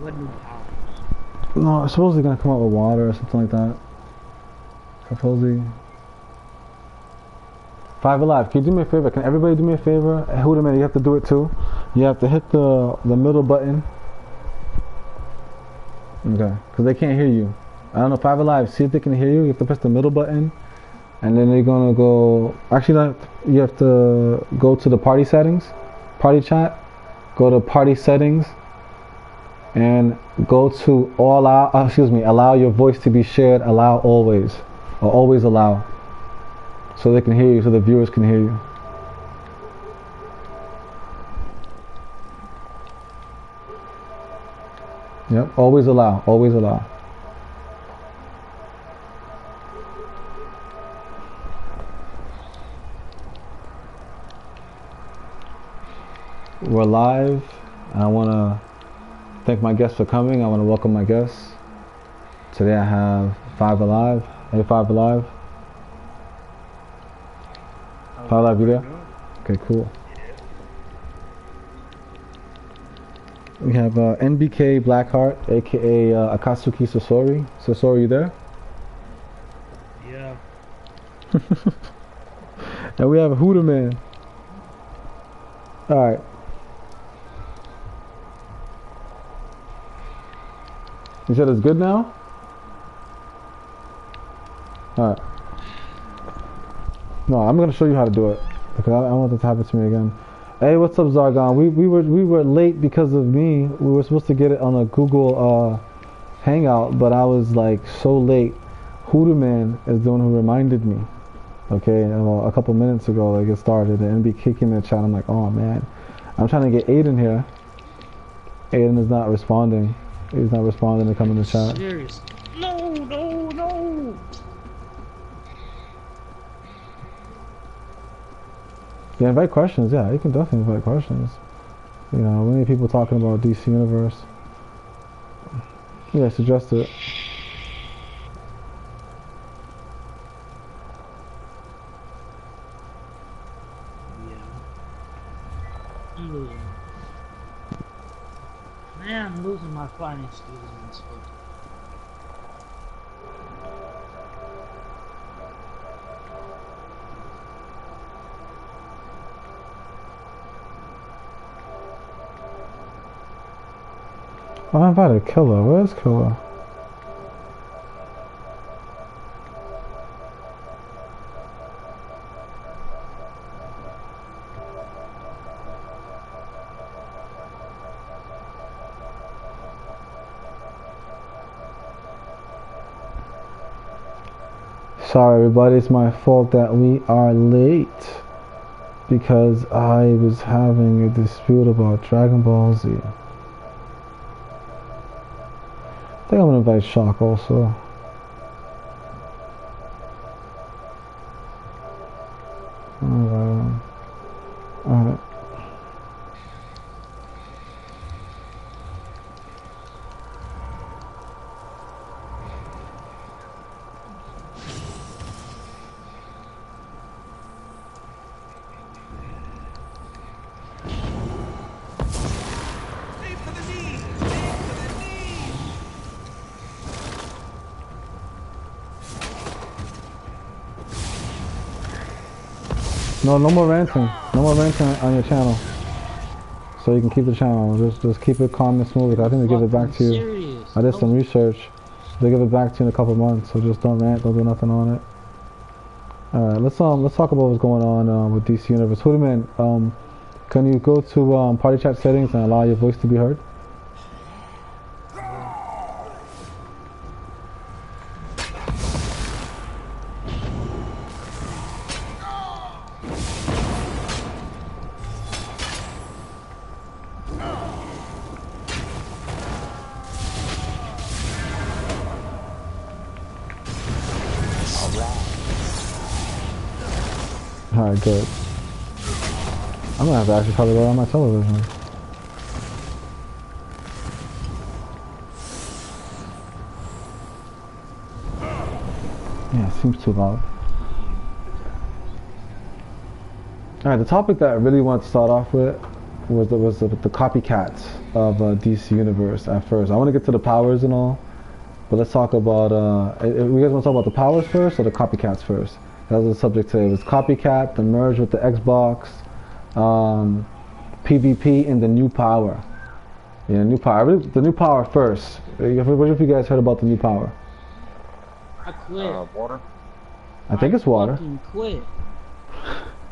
What new powers? No, it's supposedly gonna come out with water or something like that. Supposedly. Five Alive, can you do me a favor? Can everybody do me a favor? Wait a minute, you have to do it too. You have to hit the middle button. Okay, because they can't hear you. I don't know, Five Alive, see if they can hear you. You have to press the middle button. And then they're gonna go, actually not, you have to go to the party settings, party chat, go to party settings, and go to allow your voice to be shared, allow always, or always allow, so they can hear you, so the viewers can hear you. Yep, always allow, always allow. We're live, and I want to thank my guests for coming. I want to welcome my guests. Today I have Five Alive. Hey, Five Alive. Five Alive, you there? Okay, cool. We have NBK Blackheart, aka Akatsuki Sasori. Sasori, you there? Yeah. And we have Hooterman. Alright. You said it's good now? Alright. No, I'm gonna show you how to do it, because I don't want this to happen to me again. Hey, what's up, Zargon? We were late because of me. We were supposed to get it on a Google Hangout, but I was like so late. Hooterman is the one who reminded me. Okay, a couple minutes ago, like it started, and be kicking the chat. I'm like, oh man, I'm trying to get Aiden here. Aiden is not responding. He's not responding to come in the chat. Serious? No, no, no. Yeah, invite questions. Yeah, you can definitely invite questions. You know, many people talking about DC Universe. Yeah, suggest it. Yeah. I'm losing. Man, I'm losing my fighting skills in this book. Oh, I invited Killer. Where's Killer? Sorry everybody, it's my fault that we are late, because I was having a dispute about Dragon Ball Z. I think I'm gonna invite Shock also. Alright. No more ranting. No more ranting on your channel. So you can keep the channel. Just keep it calm and smooth. I think they give it back to you. Serious? I did some research. They give it back to you in a couple months. So just don't rant. Don't do nothing on it. All right. Let's talk about what's going on with DC Universe. Hoodieman, can you go to party chat settings and allow your voice to be heard? Alright, good. I'm gonna have to actually probably go on my television. Yeah, it seems too loud. Alright, the topic that I really want to start off with the copycats of DC Universe at first. I want to get to the powers and all, but let's talk about. We guys want to talk about the powers first or the copycats first? That was the subject today. It was copycat, the merge with the Xbox, PvP, and the new power. Yeah, new power. The new power first. What if you guys heard about the new power? I quit. Water. I think it's water. Fucking quit.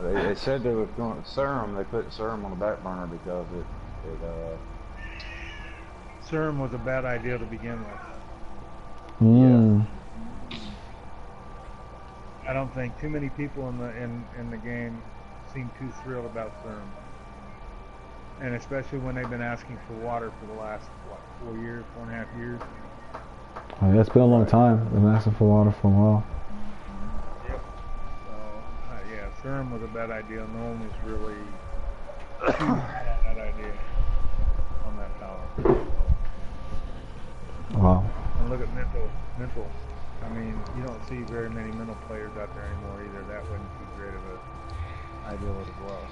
They said they were going serum. They put serum on the back burner because Serum was a bad idea to begin with. Mm. I don't think too many people in the game seem too thrilled about serum, and especially when they've been asking for water for the last 4 years, 4.5 years. Oh, yeah, it's been a long time. They've been asking for water for a while. Yep. So yeah, serum was a bad idea. No one was really too mad at that idea on that tower. Wow. And look at mental. I mean, you don't see very many mental players out there anymore either. That wouldn't be great of a ideal as well.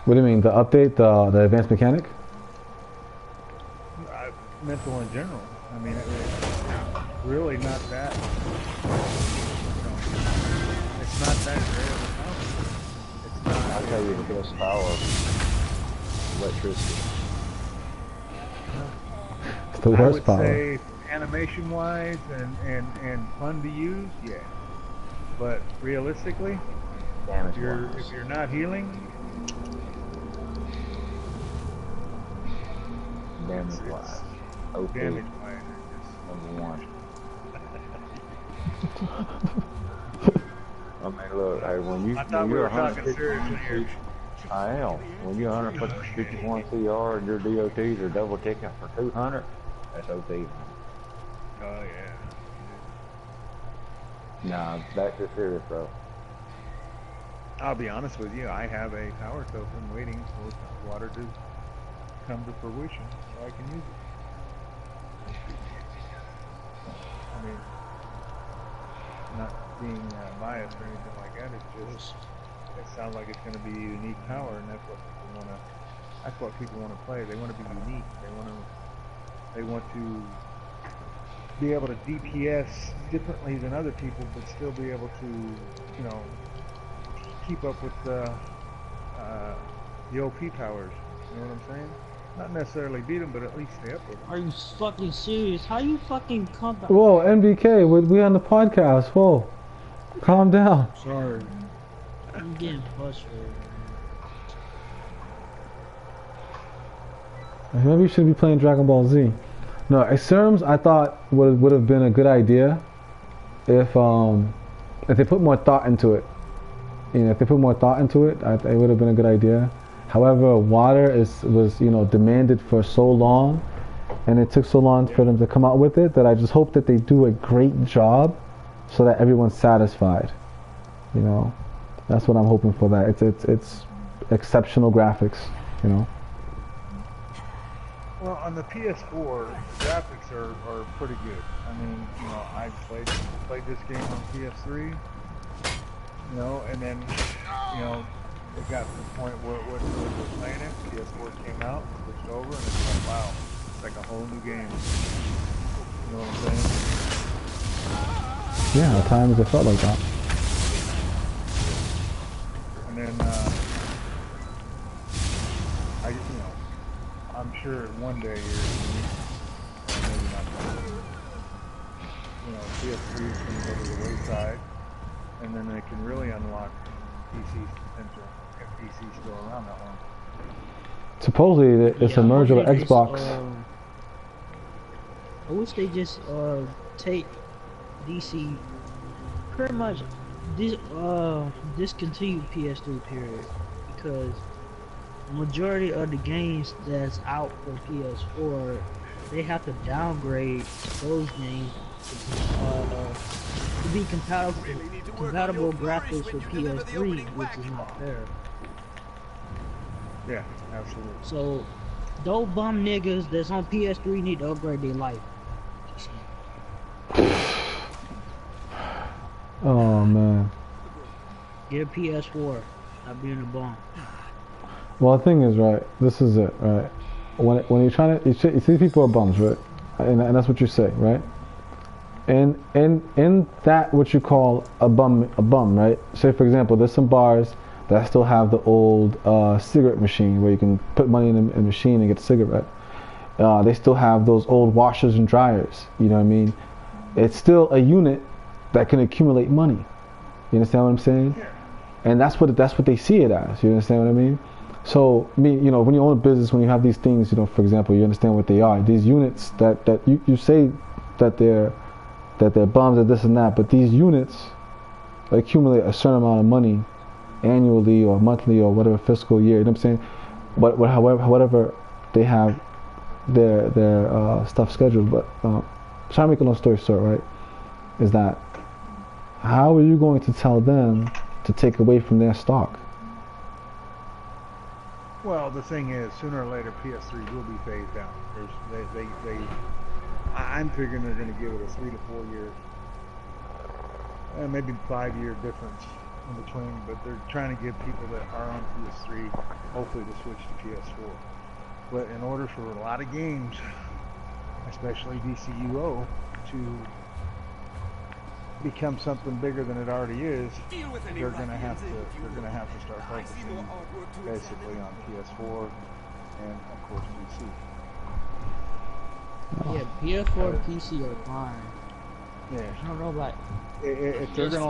What do you mean? The update, the advanced mechanic? Mental in general. I mean, it's really not that. It's not that great of a power. It's not. I'll tell you the best power: electricity. It's the worst power. I would say animation-wise and fun to use, yeah. But realistically, if you're not healing, damage-wise, okay. Damage-wise, Number one. I mean, look, hey, I thought we were talking seriously here. I am. When you're 151 CR and your DOTs are double ticking for 200, that's OT. Oh yeah. Nah, back to serious, bro. I'll be honest with you. I have a power token waiting for water to come to fruition so I can use it. I mean, not being biased or anything like that. It's just it sounds like it's going to be a unique power, and that's what people want to. That's what people want to play. They want to be unique. They want to be able to DPS differently than other people, but still be able to, you know, keep up with the OP powers. You know what I'm saying? Not necessarily beat them, but at least stay up with them. Are you fucking serious? How you fucking come back? Whoa, MBK, we on the podcast. Whoa, calm down. Sorry. I'm getting frustrated. Maybe you should be playing Dragon Ball Z. No, serums I thought would have been a good idea if they put more thought into it. You know, if they put more thought into it, it would have been a good idea. However, water was demanded for so long, and it took so long for them to come out with it that I just hope that they do a great job so that everyone's satisfied. You know, that's what I'm hoping for. That it's exceptional graphics. You know. Well, on the PS4, the graphics are pretty good. I mean, you know, I played this game on PS3, you know, and then, you know, it got to the point where it wasn't really worth playing it. PS4 came out, switched over, and it's like, wow, it's like a whole new game. You know what I'm saying? Yeah, at times it felt like that. And then, I'm sure one day here, maybe not one day, you know, PS3 is going to go to the wayside, and then they can really unlock PC's potential if PC's still around that long. Supposedly, it's a merger with Xbox. I wish they just take DC pretty much discontinue PS3 period, because majority of the games that's out for PS4, they have to downgrade those games to be compatible graphics for PS3, which is not fair. Yeah, absolutely. So those bum niggas that's on PS3 need to upgrade their life. Oh man. Get a PS4. Stop being a bum. Well, the thing is, right, this is it, right? When you're trying to, you see people are bums, right? And that's what you say, right? And in that what you call a bum, right? Say for example, there's some bars that still have the old cigarette machine where you can put money in the machine and get a cigarette. They still have those old washers and dryers. You know what I mean? It's still a unit that can accumulate money. You understand what I'm saying? And that's what they see it as. You understand what I mean? So, I mean, you know, when you own a business, when you have these things, you know, for example, you understand what they are. These units that you say that they're bums and this and that, but these units accumulate a certain amount of money annually or monthly or whatever fiscal year. You know what I'm saying? But however they have their stuff scheduled. But trying to make a long story short, right? Is that how are you going to tell them to take away from their stock? Well, the thing is, sooner or later, PS3 will be phased out. I'm figuring they're going to give it a 3 to 4 year, maybe 5 year difference in between. But they're trying to give people that are on PS3, hopefully, to switch to PS4. But in order for a lot of games, especially DCUO, to become something bigger than it already is, they're going to have to start focusing basically on PS4 and of course PC. Yeah, PS4, PC are fine. Yeah, I don't know about if they're going to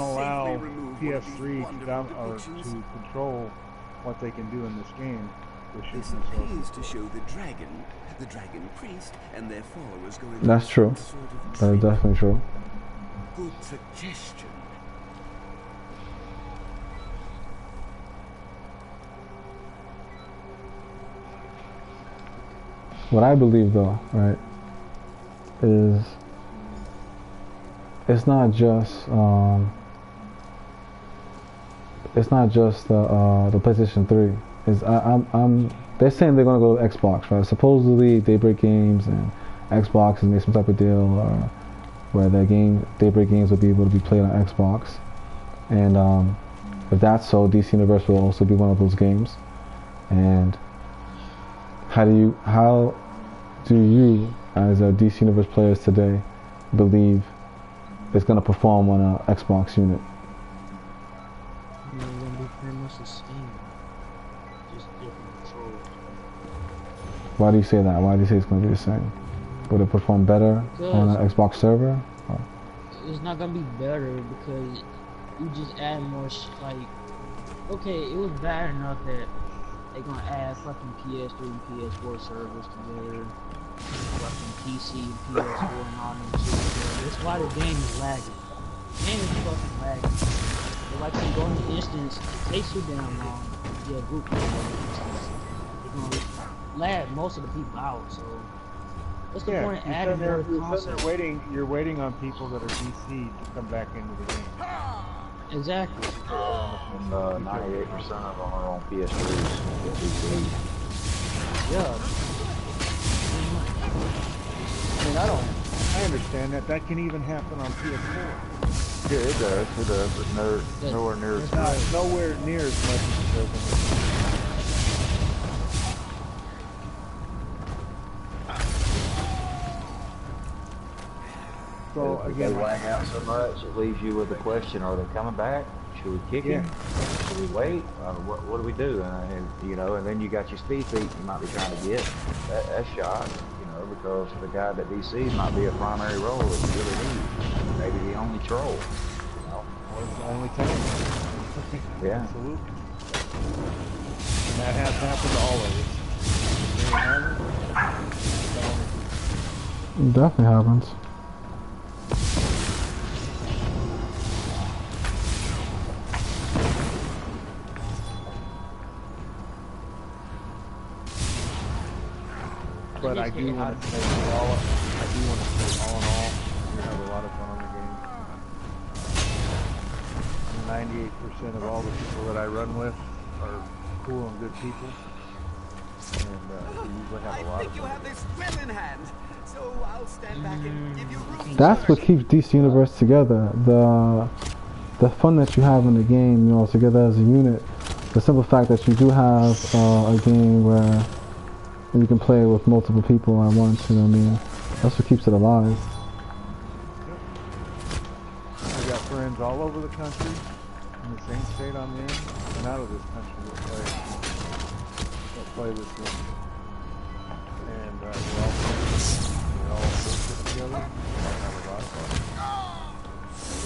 allow PS3 to control what they can do in this game, they should This appears to show the dragon priest, and their followers going. That's true. That is definitely true. Good suggestion. What I believe, though, right, is it's not just the PlayStation 3. They're saying they're gonna go to Xbox, right? Supposedly Daybreak Games and Xbox has made some type of deal where Daybreak Games will be able to be played on Xbox, and if that's so, DC Universe will also be one of those games. And how do you as a DC Universe players today believe it's gonna perform on a Xbox unit? it's gonna be pretty much the same, just different controls. Why do you say that? Why do you say it's gonna be the same? Would it perform better on an Xbox server? Or? It's not gonna be better because you just add more okay, it was bad enough that they're gonna add fucking PS3 and PS4 servers together, fucking PC and PS4 and all them shit together. That's why the game is lagging. The game is fucking lagging. But like you go in the instance, it takes you damn long to get a group of instance. They're gonna lag most of the people out, so what's the point of adding more consoles? You're waiting on people that are DC to come back into the game. Exactly. And 98% of them are on PS3s. Yeah. I mean, I understand that. That can even happen on PS4. Yeah, it does, but nowhere near as It's much. not nowhere near as much as it does on the So If again, they lag out so much, it leaves you with the question: are they coming back? Should we kick him? Should we wait? What do we do? And you know, and then you got your speed feet you might be trying to get that shot. You know, because the guy that DC might be a primary role that you really need. Maybe the only troll. You know, or the only time. Yeah. Absolutely. And that has happened to all of us. It definitely happens. But I do want to say all in all, we have a lot of fun on the game. 98% of all the people that I run with are cool and good people. And we usually have a lot of fun. You have this well in hand, so I'll stand back and give you room. That's what keeps DC Universe together. The fun that you have in the game, you know, together as a unit. the simple fact that you do have a game where you can play with multiple people at once, you know what I mean? That's what keeps it alive. I got friends all over the country, in the same state I'm in, and out of this country that play this game. And we're all friends. We all work together. We all have a lot of fun.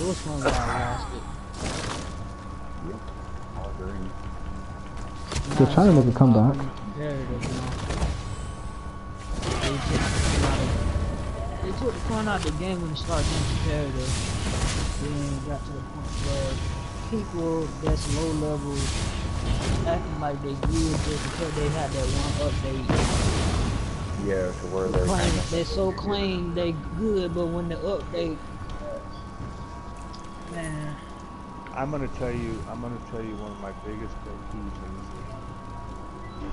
It was fun while I lost it. Yep. All agree. They're trying to make a comeback. They took the fun out of the game when it started getting competitive. Then got to the point where people that's low level acting like they good just because they had that one update. Yeah, to where they're They so claim they good, but when the update, man. I'm gonna tell you one of my biggest pet peeves in this game.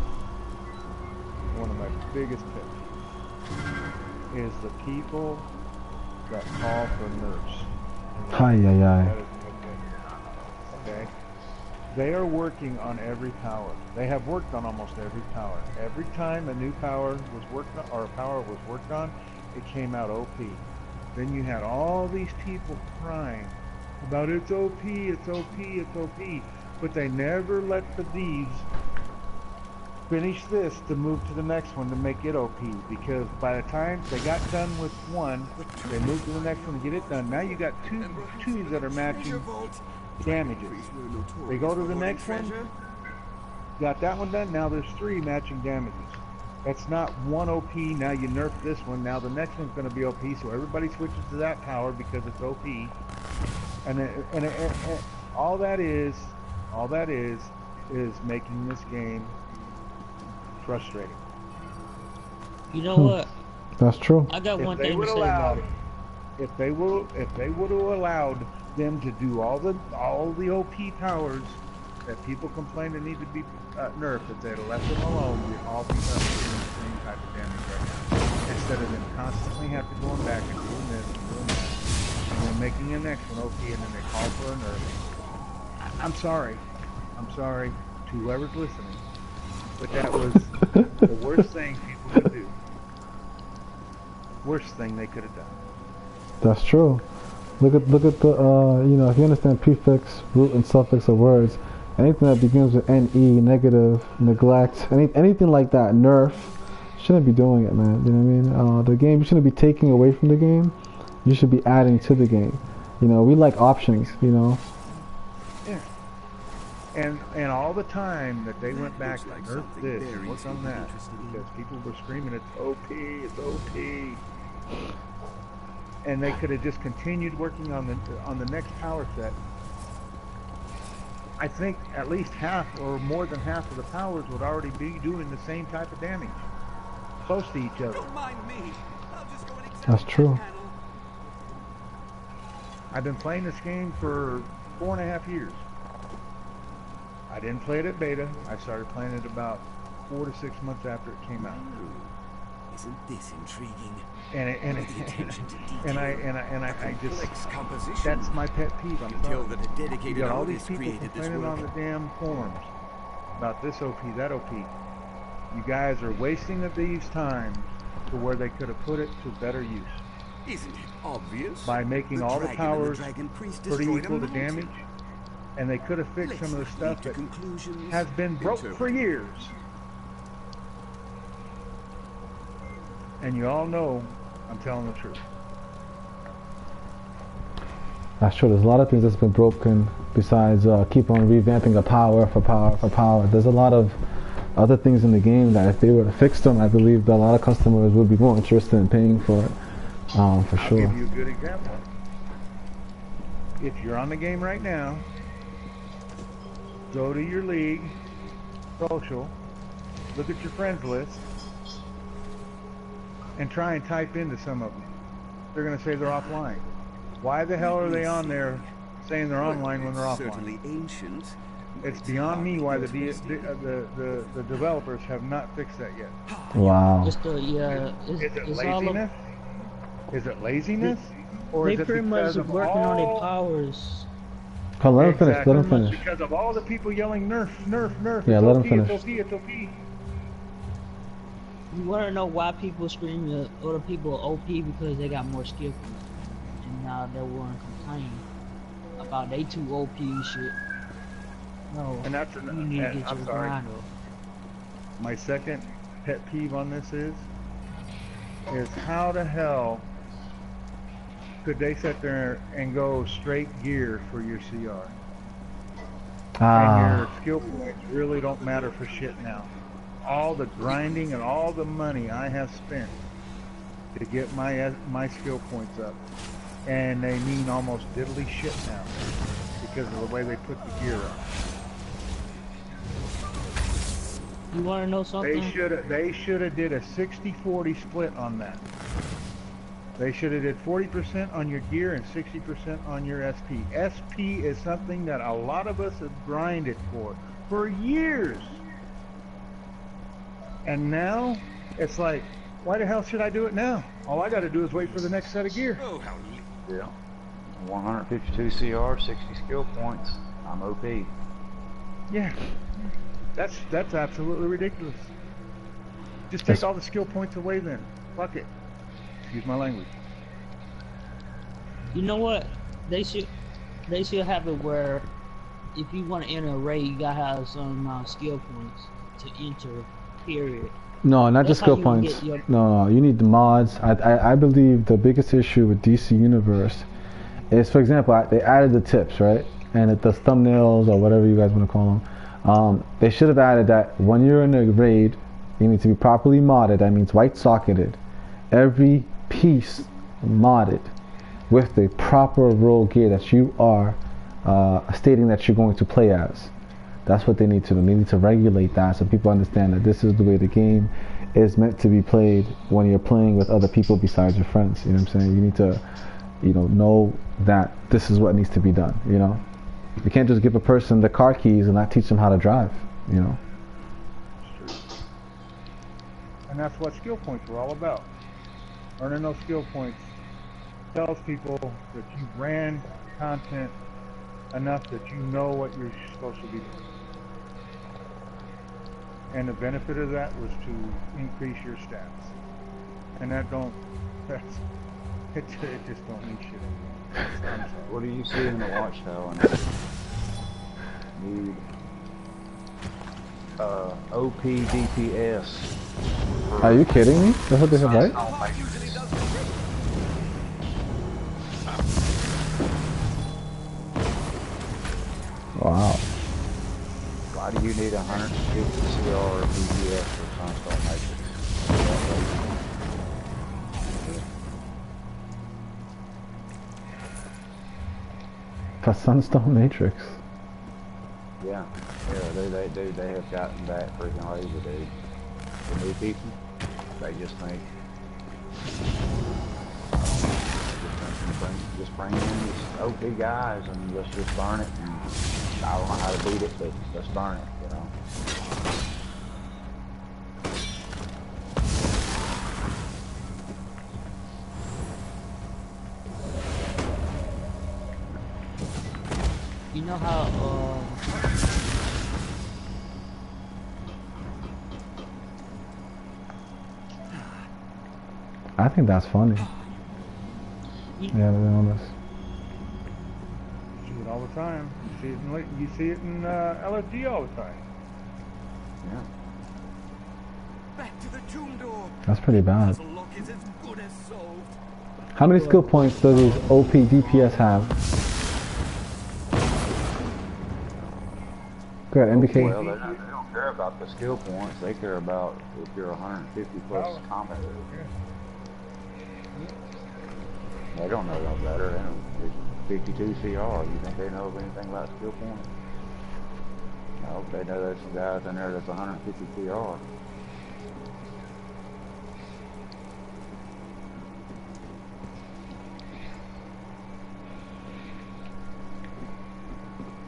One of my biggest pet peeves is the people that call for nerfs. Hi, yeah. Okay? They are working on every power. They have worked on almost every power. Every time a new power was worked on, or a power was worked on, it came out OP. Then you had all these people crying about it's OP, it's OP, it's OP, but they never let the thieves finish this to move to the next one to make it OP, because by the time they got done with one, they moved to the next one to get it done. Now you got two that are matching damages. They go to the next one, got that one done, now there's 3 matching damages. That's not one OP, now you nerf this one, now the next one's going to be OP, so everybody switches to that power because it's OP. And all that is making this game frustrating. You know what? That's true. I got one thing to say about it. If they would have allowed them to do all the OP powers that people complain that need to be nerfed, if they'd have left them alone, we'd all be doing the same type of damage right now. Instead of them constantly have to going back and doing this and doing that, and then making the next one OP, and then they call for a nerf. I'm sorry to whoever's listening, but that was the worst thing people could do. Worst thing they could have done. That's true. Look at the you know, if you understand prefix, root, and suffix of words, anything that begins with NE, negative, neglect, anything like that, nerf, shouldn't be doing it, man. You know what I mean? The game, you shouldn't be taking away from the game. You should be adding to the game. You know, we like options, you know. Yeah. And all the time that they went back and nerfed this and worked on that, because people were screaming, it's OP, it's OP. And they could have just continued working on the next power set. I think at least half or more than half of the powers would already be doing the same type of damage, close to each other. Don't mind me. I'll just go and examine That's true. that panel. I've been playing this game for 4.5 years. I didn't play it at beta. I started playing it about 4 to 6 months after it came out. Isn't this intriguing? And The attention to detail. I just, Complex composition. that's my pet peeve. I'm Until sorry. that a You dedicated got all these artist people created this complaining on work. the damn forums about this OP, that OP. You guys are wasting of these time to where they could have put it to better use Isn't it obvious? by making all the dragon and powers dragon priest pretty destroyed a equal to mountain. damage, and they could have fixed Let's some of the not stuff leap to that conclusions. has been broke for Interpret. years. And you all know I'm telling the truth. That's true. There's a lot of things that's been broken besides keep on revamping a power for power for power. There's a lot of other things in the game that if they were to fix them, I believe that a lot of customers would be more interested in paying for it. For I'll sure. give you a good example. If you're on the game right now, go to your league, social, look at your friends list, and try and type into some of them. They're going to say they're offline. Why the hell are they on there saying they're online when they're offline? Certainly ancient. It's beyond me why the developers have not fixed that yet. Wow. It's the Is it it's all laziness? Is it laziness? Or they is it pretty much because of working on their all- powers. Come, let him finish. Let him Exactly. finish. Because of all the people yelling nerf, nerf, nerf. Yeah, It's let him OP, finish. it's OP, it's OP. You wanna know why people scream at other people are OP? Because they got more skill points. And now they wanna complain about they too OP and shit. No, And that's you need to get I'm your sorry. grind up. My second pet peeve on this is how the hell could they sit there and go straight gear for your CR? And your skill points really don't matter for shit now. All the grinding and all the money I have spent to get my skill points up, and they mean almost diddly shit now because of the way they put the gear up. You wanna know something? They should have did a 60-40 split on that. They should have did 40% on your gear and 60% on your SP. SP is something that a lot of us have grinded for years. And now it's like, why the hell should I do it now? All I got to do is wait for the next set of gear. Oh, how Yeah. 152 CR, 60 skill points. I'm OP. Yeah. That's absolutely ridiculous. Just take all the skill points away then. Fuck it. Excuse my language. You know what? They should have it where if you want to enter a raid, you gotta have some skill points to enter. Period. No, not That's just how skill you points. get your- No, you need the mods. I believe the biggest issue with DC Universe is, for example, they added the tips, right? And it does thumbnails or whatever you guys want to call them. They should have added that when you're in a raid, you need to be properly modded. That means white socketed. Every piece modded with the proper role gear that you are stating that you're going to play as. That's what they need to do. They need to regulate that so people understand that this is the way the game is meant to be played when you're playing with other people besides your friends. You know what I'm saying? You need to, know that this is what needs to be done. You can't just give a person the car keys and not teach them how to drive. And that's what skill points are all about. Earning those skill points tells people that you ran content enough that you know what you're supposed to be doing. And the benefit of that was to increase your stats. And it just don't mean shit. I'm sorry. What do you see in the watchtower? Need OP DPS. Are you kidding me? That's what they said, right? Wow. Why do you need 150 CR DPS for Sunstone Matrix? For Sunstone Matrix. Yeah, they have gotten that freaking lazy, dude. The new people, they just think, just bring in these OP guys and let's just burn it. And I don't know how to beat it, but let's burn it, You know how I think that's funny. Yeah, they're honest. You see it all the time. You see it in LFG all the time. Yeah. Back to the tomb door. That's pretty bad. Puzzle lock is as good as solved. How many skill points does these OP DPS have? Go ahead, MBK. Well, they don't care about the skill points. They care about if you're 150 plus combat. They don't know no better. They know 52 CR. You think they know anything about skill points? No, they know there's some guys in there that's 150 CR.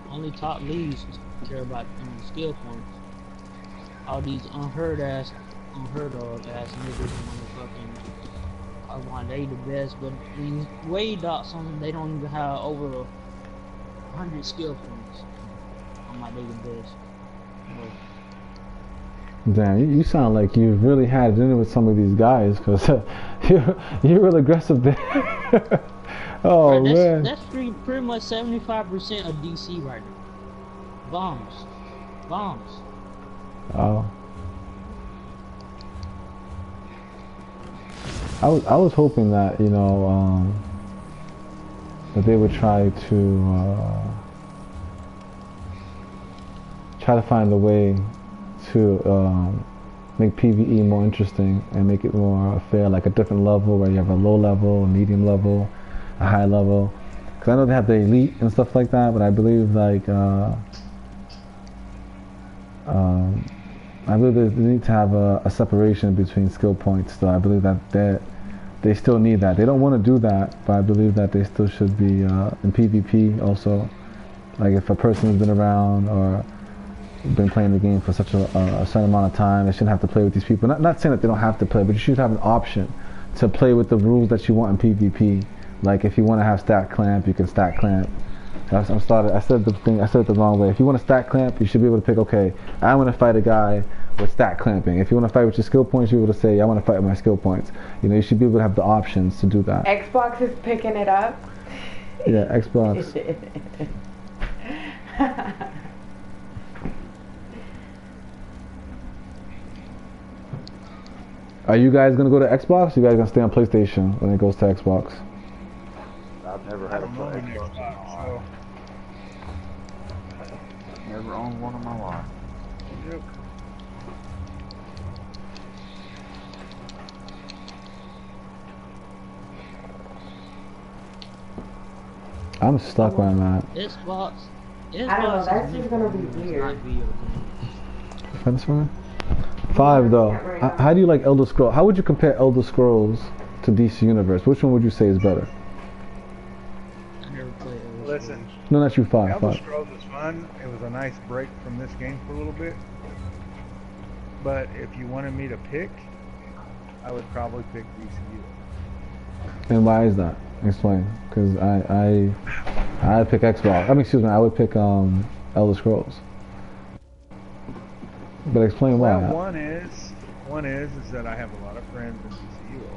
only top leagues care about skill points. All these unheard of ass niggas wanna fucking I want they the best, but when you Wade dots on them, they don't even have over 100 skill points on my daily best. Damn, you sound like you really had it in it with some of these guys, cause you're real aggressive there. Oh Bro, man. that's pretty much 75% of DC right now. Bombs. Oh. I was hoping that, you know, that they would try to find a way to make PvE more interesting and make it more fair, like a different level where you have a low level, a medium level, a high level. Because I know they have the elite and stuff like that, but I believe like I believe they need to have a separation between skill points. So I believe that they still need that. They don't want to do that, but I believe that they still should be in PvP also. Like if a person has been around or been playing the game for such a certain amount of time, they shouldn't have to play with these people. Not saying that they don't have to play, but you should have an option to play with the rules that you want in PvP. Like if you want to have stack clamp, you can stack clamp. I said the wrong way. If you want to stack clamp, you should be able to pick, okay, I want to fight a guy with stack clamping. If you want to fight with your skill points, you're able to say, I want to fight with my skill points. You know, you should be able to have the options to do that. Xbox is picking it up. Yeah, Xbox. Are you guys going to go to Xbox? Or you guys going to stay on PlayStation when it goes to Xbox? I've never had a Xbox. So, Never owned one in my life. yep. I'm stuck where I'm at. Xbox. I don't know, that's just gonna be weird. Friends for me? 5 though. How do you like Elder Scrolls? How would you compare Elder Scrolls to DC Universe? Which one would you say is better? I never played Elder Listen, Scrolls. No, not you. 5. Elder 5. Scrolls was fun. It was a nice break from this game for a little bit. But if you wanted me to pick, I would probably pick DCUO. And why is that? Explain. Because I'd pick Xbox. I mean, excuse me. I would pick Elder Scrolls. But explain why. Well, one is that I have a lot of friends in DCUO.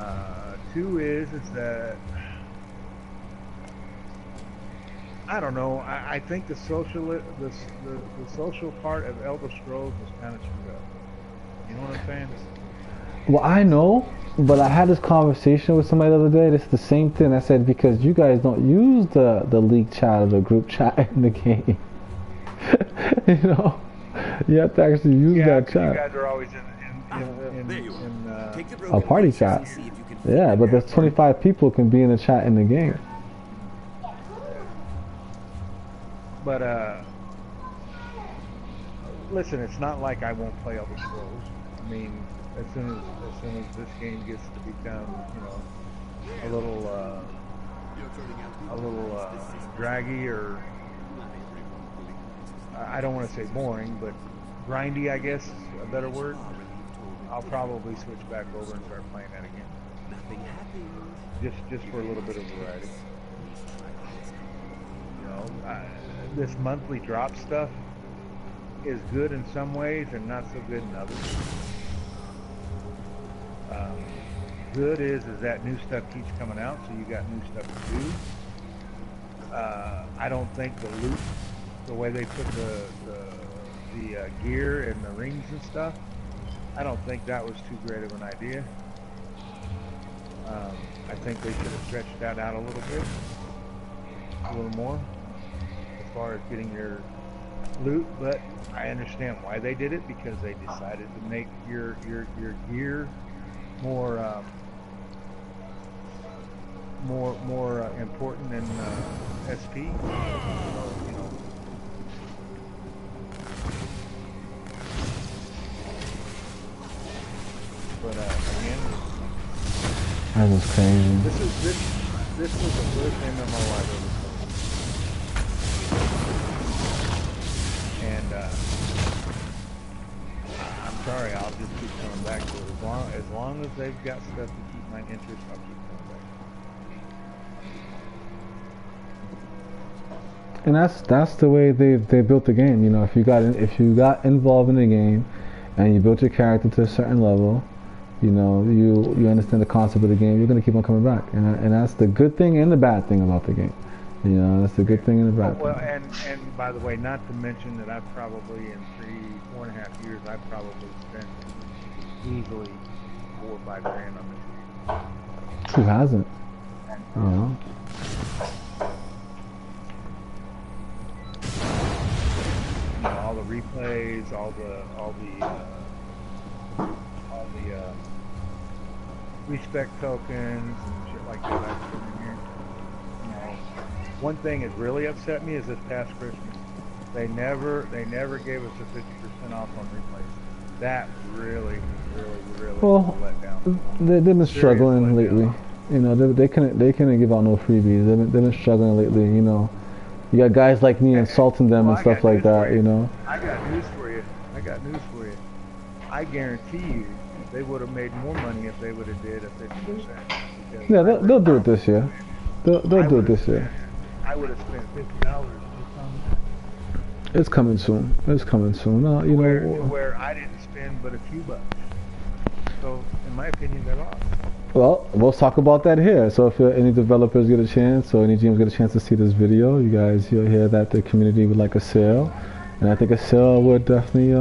Okay. 2 is that I don't know. I think the social part of Elder Scrolls was kind of screwed up. You know what I'm saying? Well, I know, but I had this conversation with somebody the other day. It's the same thing. I said, because you guys don't use the league chat or the group chat in the game. You know, you have to actually use that chat. You guys are always in A party chat. Yeah, but there's 25 people can be in the chat in the game. But listen, it's not like I won't play Elder Scrolls. I mean, as soon as this game gets to become, you know, a little draggy, or I don't want to say boring, but grindy, I guess is a better word, I'll probably switch back over and start playing that again. Just for a little bit of variety. You know, this monthly drop stuff is good in some ways and not so good in others. Good is that new stuff keeps coming out, so you got new stuff to do. I don't think the loot, the way they put the gear and the rings and stuff, I don't think that was too great of an idea. I think they should have stretched that out a little more, as far as getting your loot. But I understand why they did it, because they decided to make your gear more important than SP. So, you know. But again, That was crazy. this was the first MMO I've ever played. And I'm sorry, I'll just keep coming back to it. As long as they've got stuff to keep my interest, I'll keep coming back. And that's the way they built the game. You know, if you got involved in the game, and you built your character to a certain level, you know, you understand the concept of the game, you're gonna keep on coming back. And that's the good thing and the bad thing about the game. You know, that's the good thing and the bad Well, thing. and by the way, not to mention that I've probably in 4.5 years, I've probably spent easily $4 or $5 grand on this game. Who hasn't? You know. You know, all the replays, all the respect tokens and shit like that I've put in here. You know, one thing that really upset me is this past Christmas. They never gave us a 50% off on replays. That really Well, let down. they've been struggling lately. You know, they couldn't give out no freebies. They've been struggling lately. You know, you got guys like me insulting them and stuff like that. You know. I got news for you. I guarantee you, they would have made more money if they would have did a 50%. Yeah, they'll do it this year. They'll do it this year. I would have spent $50 just on that. It's coming soon. It's coming soon. You know. Where I didn't spend but a few bucks. So, in my opinion, they're lost. Well, we'll talk about that here. So if any developers get a chance or any GMs get a chance to see this video, you guys, you'll hear that the community would like a sale. And I think a sale would definitely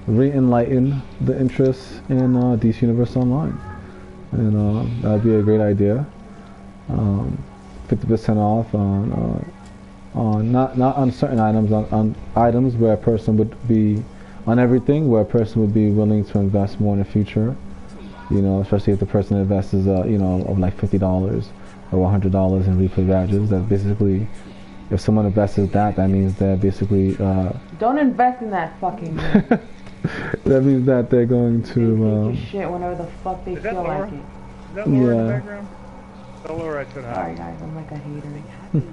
re-enlighten the interest in DC Universe Online. And that would be a great idea. 50% off on not on certain items, on items where a person would be, on everything where a person would be willing to invest more in the future. You know, especially if the person invests, you know, of like $50 or $100 in replay badges. That basically, if someone invests that means they're basically. Don't invest in that fucking game. That means that they're going They to. take your shit whenever the fuck they feel Laura? like it. Is that Laura in the background? Tell Laura I said hi. Sorry guys, I'm like a hater. If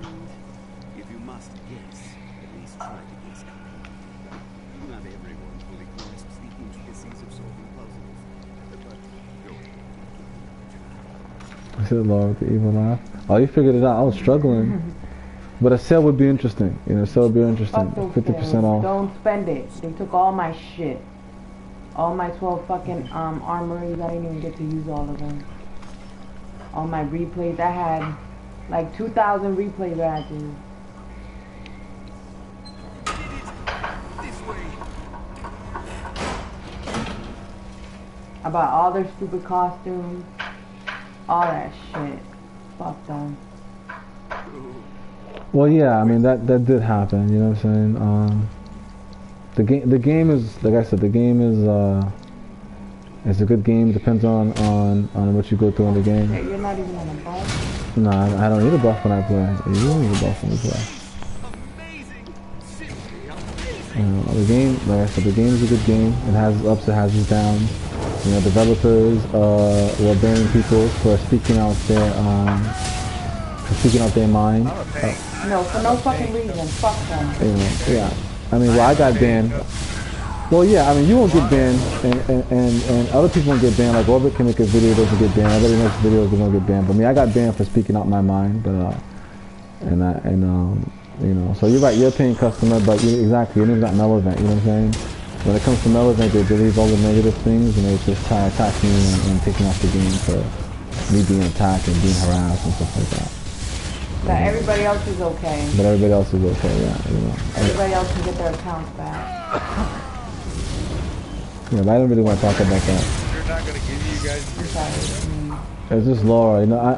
you must guess, at least try to guess correctly. Not everyone fully grasps the intricacies of solving puzzles. But go ahead. I said Laura with the evil laugh. Oh, you figured it out. I was struggling. But a sale would be interesting. You know, a sale would be interesting. Fuck those 50% sales. off. Don't spend it. They took all my shit. All my 12 fucking armories. I didn't even get to use all of them. All my replays. I had like 2,000 replay badges. This way. I bought all their stupid costumes. All that shit. Fuck them. Well, yeah, I mean that did happen. You know what I'm saying? The game is, like I said, the game is it's a good game. Depends on what you go through in the game. Hey, you're not even on a buff? No, I don't need a buff when I play. You don't need a buff when you play. The game, like I said, the game is a good game. It has its ups, it has its downs. You know, developers were banning people for speaking out their mind. No, for no fucking reason. Fuck them. You know, yeah. I mean, well, I got banned. Well, yeah, I mean, you won't get banned, and other people won't get banned. Like, Orbit can make a video, doesn't get banned. Everybody makes videos, they won't get banned. But me, I got banned for speaking out my mind. But, you know, so you're right, you're a paying customer, but exactly, your name's not Melevent, you know what I'm saying? When it comes to Melevent, they delete all the negative things, and they just try to attack me and take me off the game for me being attacked and being harassed and stuff like that. But everybody else is okay. But everybody else is okay, yeah, you know. Everybody else can get their accounts back. Yeah, but I don't really want to talk about that. They're not going to give you guys I'm sorry. It's just Laura, you know. I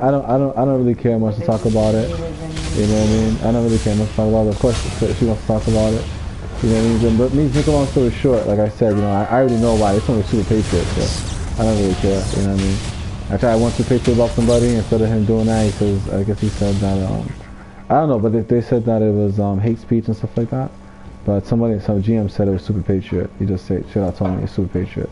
don't really care much to talk about it. You know what I mean? I don't really care much to talk about it. Of course, she wants to talk about it. You know what I mean? But me, to make a long story short, like I said, you know, I already know why. It's only Super Patriot, so I don't really care. You know what I mean? I tried once to Patriot about somebody, instead of him doing that, he says, I guess he said that, I don't know, but they said that it was hate speech and stuff like that. But some GM said it was Super Patriot. He just said, shit, I told me it's Super Patriot.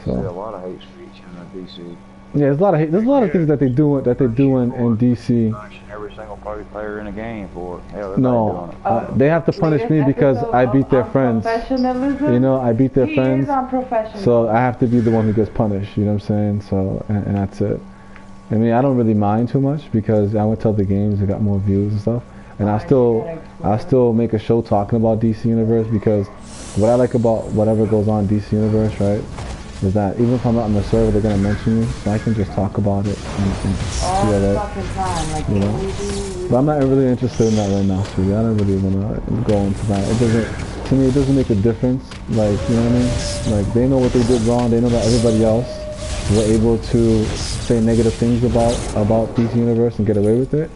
So. There's a lot of hate speech in DC. Yeah, there's a lot of hate. There's a lot of things that they do in DC. Every single party player in the game for it. Hell, No, they have to punish me because I beat their friends. Professionalism. You know, I beat their He friends. is unprofessional. So I have to be the one who gets punished. You know what I'm saying? So and that's it. I mean, I don't really mind too much because I went to other games. I got more views and stuff. and I still make a show talking about DC Universe, because what I like about whatever goes on in DC Universe, right, is that even if I'm not on the server, they're gonna mention me, so I can just talk about it and all see the that, fucking time, like you know. But I'm not really interested in that right now, sweetie. I don't really wanna go into that. It doesn't, to me, it doesn't make a difference. Like, you know what I mean? Like, they know what they did wrong. They know that everybody else were able to say negative things about DC Universe and get away with it,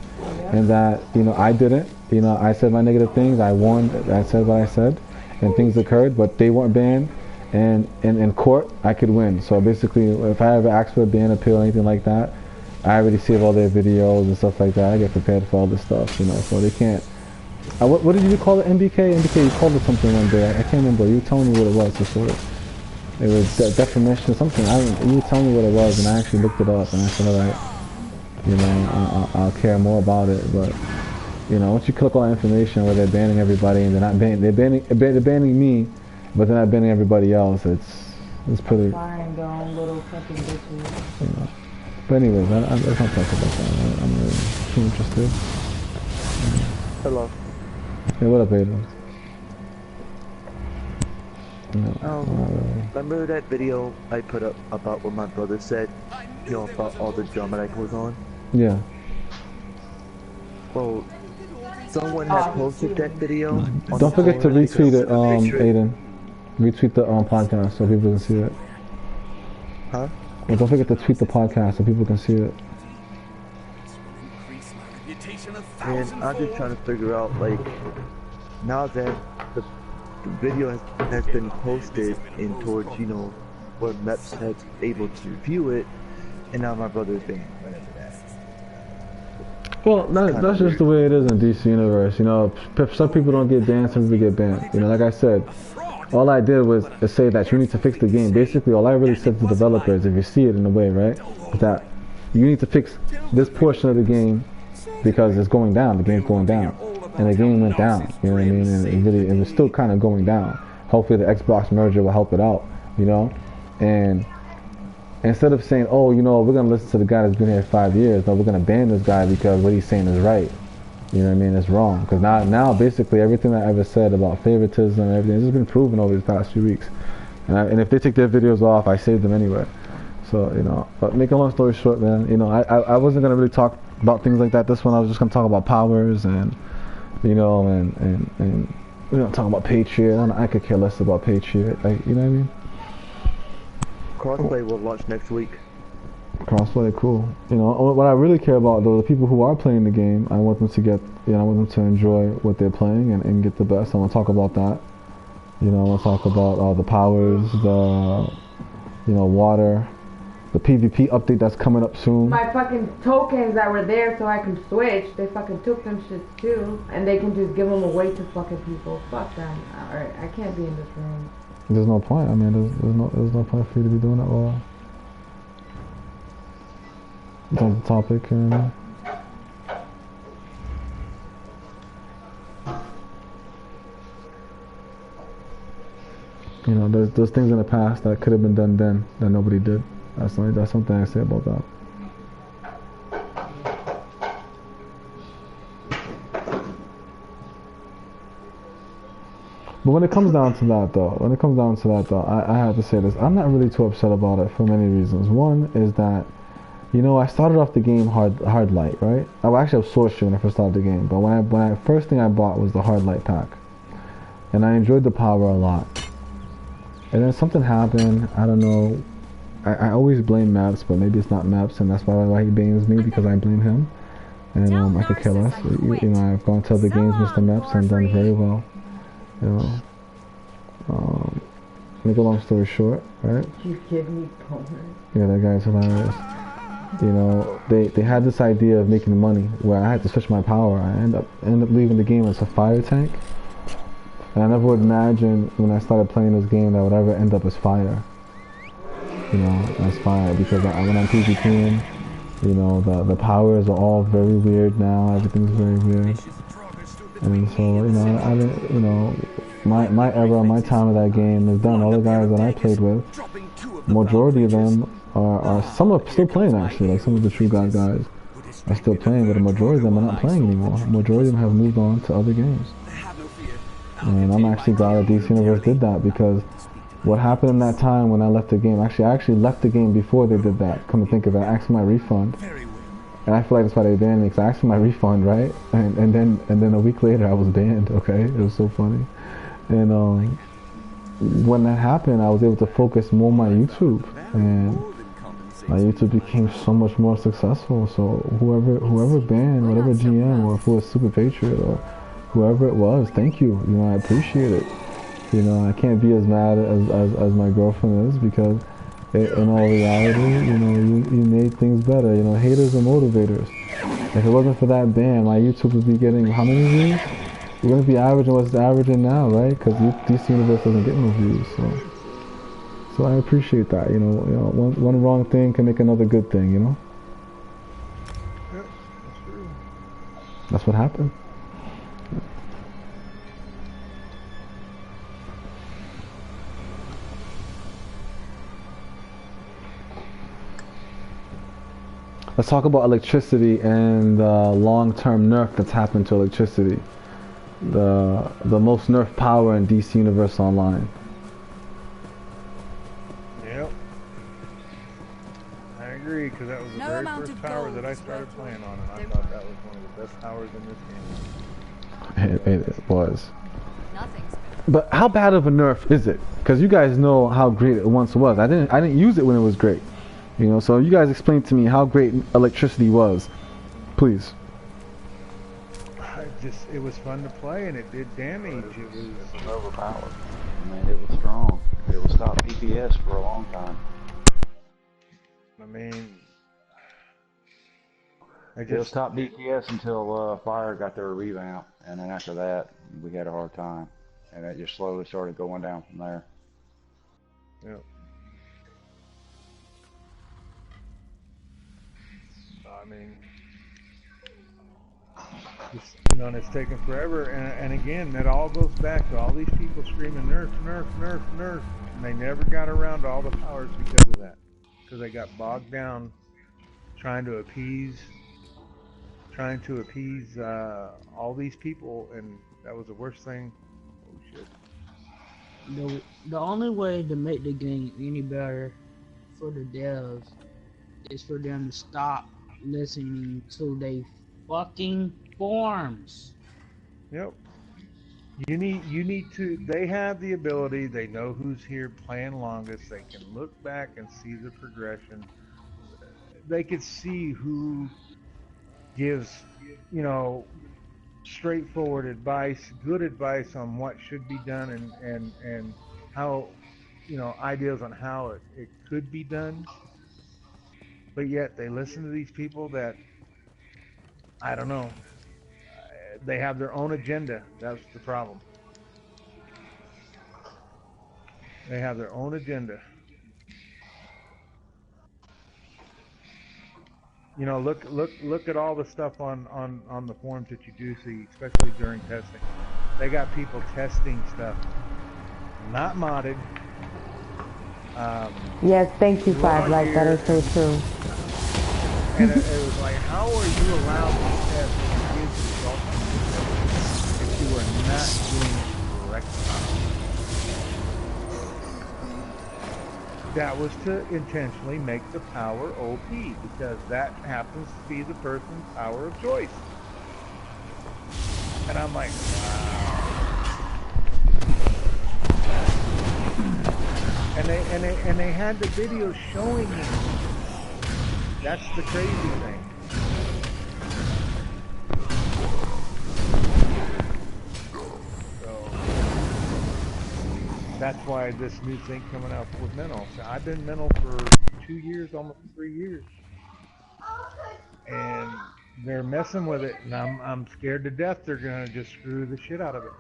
and that, you know, I didn't. You know, I said my negative things. I warned. I said what I said, and things occurred, but they weren't banned. And in court, I could win. So basically, if I ever ask for a ban appeal or anything like that, I already save all their videos and stuff like that. I get prepared for all this stuff, you know. So they can't. What did you call it? MBK? MBK, you called it something one day. I can't remember. You were telling me what it was. So sort of. It was defamation, something. You were telling me what it was, and I actually looked it up, and I said, all right, you know, I'll care more about it. But you know, once you click all that information where they're banning everybody and they're banning me, but they're not banning everybody else, it's pretty. Firing their own little fucking bitches. You know. But anyways, let's not talk about that. I'm really too interested. Hello. Hey, what up, Aiden? No, Remember that video I put up about what my brother said, you know, about all the drama that goes on? Yeah. Well, someone had posted that video. Don't forget to retweet it, Aiden. Retweet the podcast so people can see it. Huh? Well, don't forget to tweet the podcast so people can see it. And I'm just trying to figure out, like, now that the video has been posted in towards, you know, where MEPS has able to view it, and now my brother's being run into that. Well, that's just the way it is in DC Universe. You know, some people don't get banned, some people get banned. You know, like I said, all I did was say that you need to fix the game. Basically, all I really said to developers, if you see it in a way, right, is that you need to fix this portion of the game because it's going down. The game's going down. And the game went down, you know what I mean? And it was still kind of going down. Hopefully the Xbox merger will help it out, you know? And instead of saying, oh, you know, we're going to listen to the guy that's been here 5 years, no, we're going to ban this guy because what he's saying is right. You know what I mean? It's wrong. Because now basically everything I ever said about favoritism and everything has just been proven over these past few weeks. And if they take their videos off, I save them anyway. So, you know, but make a long story short, man, you know, I wasn't going to really talk about things like that. This one I was just going to talk about powers and, you know, and we don't talk about Patriot. I could care less about Patriot. Like, you know what I mean? Crossplay will launch next week. Crossplay, cool. You know, what I really care about though, the people who are playing the game, I want them to get, you know, I want them to enjoy what they're playing and get the best. I want to talk about that. You know, I want to talk about the powers, the, you know, water, the PvP update that's coming up soon. My fucking tokens that were there so I can switch, they fucking took them shits too. And they can just give them away to fucking people. Fuck them. Alright, I can't be in this room. There's no point. I mean, there's no point for you to be doing it while it's on the topic. And you know, there's things in the past that could have been done then that nobody did. That's something I say about that. But when it comes down to that though, I have to say this. I'm not really too upset about it for many reasons. One is that, you know, I started off the game hard light, right? Actually I was sorcery when I first started the game, but when I first thing I bought was the hard light pack. And I enjoyed the power a lot. And then something happened, I don't know. I always blame Maps, but maybe it's not Maps, and that's why he blames me, because I blame him. And I could care less. You know, I've gone to other games, Mr. Maps, and done very well. You know, make a long story short, right? You give me bonus. Yeah, that guy's hilarious. You know, they had this idea of making money where I had to switch my power. I end up leaving the game as a fire tank. And I never would imagine when I started playing this game that I would ever end up as fire. You know, as fire, because when I'm PvPing, you know, the powers are all very weird now. Everything's very weird. And so, you know, I didn't, you know, my era, my time of that game is done. All the guys that I played with, majority of them are some are still playing actually, like some of the True God guys. are still playing, but a majority of them are not playing anymore. A majority of them have moved on to other games. And I'm actually glad that DC Universe did that, because what happened in that time when I left the game, actually I actually left the game before they did that. Come to think of it, I asked for my refund. And I feel like that's why they banned me, because I asked for my refund, right? And then a week later I was banned, okay? It was so funny. And when that happened, I was able to focus more on my YouTube, and my YouTube became so much more successful. So whoever banned, whatever GM, or if it was Super Patriot or whoever it was, thank you. You know, I appreciate it. You know, I can't be as mad as my girlfriend is, because in all reality, you know, you made things better. You know, haters are motivators. If it wasn't for that ban, my YouTube would be getting how many views? We're gonna be averaging what's averaging now, right? Because DC Universe doesn't get no views, so I appreciate that. You know, one wrong thing can make another good thing. You know. Yep, that's true. That's what happened. Let's talk about electricity and the long-term nerf that's happened to electricity. The most nerf power in DC Universe Online. Yep. I agree, because that was the very first tower that I started playing on, and I thought that was one of the best towers in this game. It was. But how bad of a nerf is it? Because you guys know how great it once was. I didn't use it when it was great. You know, so you guys explain to me how great electricity was, please. It was fun to play, and it did damage. It was overpowered. I mean, it was strong. It was top DPS for a long time. I mean, It was top DPS until Fire got their revamp, and then after that, we had a hard time, and it just slowly started going down from there. Yep. I mean, you know, and it's taken forever, and again, that all goes back to all these people screaming nerf, nerf, nerf, nerf, and they never got around to all the powers because of that, because they got bogged down trying to appease all these people, and that was the worst thing. Oh shit. The only way to make the game any better for the devs is for them to stop listening to they fucking forums. Yep. You need to. They have the ability. They know who's here playing longest. They can look back and see the progression. They could see who gives, you know, straightforward advice, good advice on what should be done, and how, you know, ideas on how it could be done. But yet they listen to these people that, I don't know, they have their own agenda. That's the problem. They have their own agenda. You know, look at all the stuff on the forums that you do see, especially during testing. They got people testing stuff, not modded. Yes, thank you, Five Light. That is so true. And it was like, how are you allowed to test and give results if you are not doing it correctly? That was to intentionally make the power OP, because that happens to be the person's power of choice. And I'm like, wow. And they had the video showing me. That's the crazy thing. So that's why this new thing coming out with Mental. So I've been Mental for 2 years, almost 3 years, and they're messing with it, and I'm scared to death they're gonna just screw the shit out of it.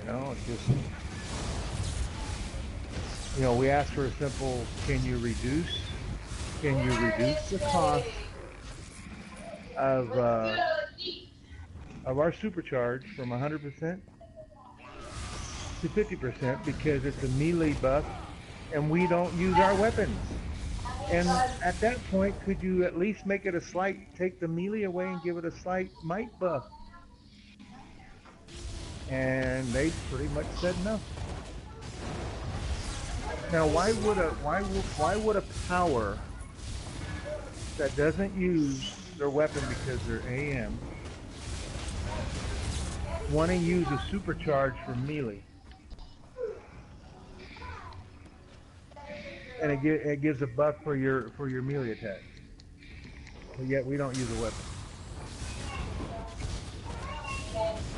You know, it's just, you know, we asked for a simple, can you reduce the cost of our supercharge from 100% to 50%, because it's a melee buff and we don't use our weapons. And at that point, could you at least make it a slight, take the melee away and give it a slight might buff? And they pretty much said no. Now, why would a power that doesn't use their weapon because they're AM want to use a supercharge for melee? And it gives a buff for your melee attack. But yet we don't use a weapon.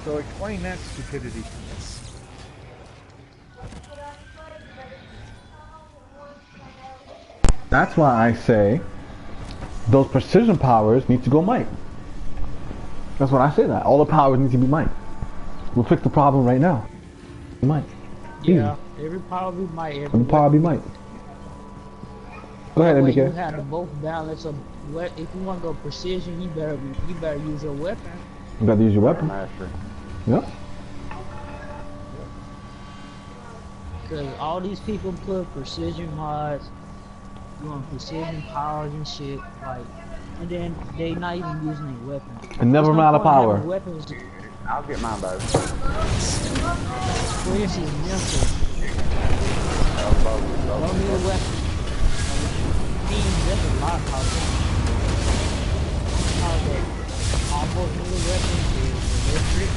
So explain that stupidity to me. That's why I say those precision powers need to go might. That's what I say that. All the powers need to be might. We'll fix the problem right now. Might. Yeah, every power be might. Every power be might. Go ahead, You MBK. have to both balance of what if you want to go precision, you better use your weapon. You gotta use your weapon. Master. Yep. Because all these people put precision mods, you want precision powers and shit, like, and then they not even using their weapons. And never run out of power. Weapons. I'll get mine back. For instance, mental. Don't need a weapon. There's a lot of powers. How that almost need a weapon is electric.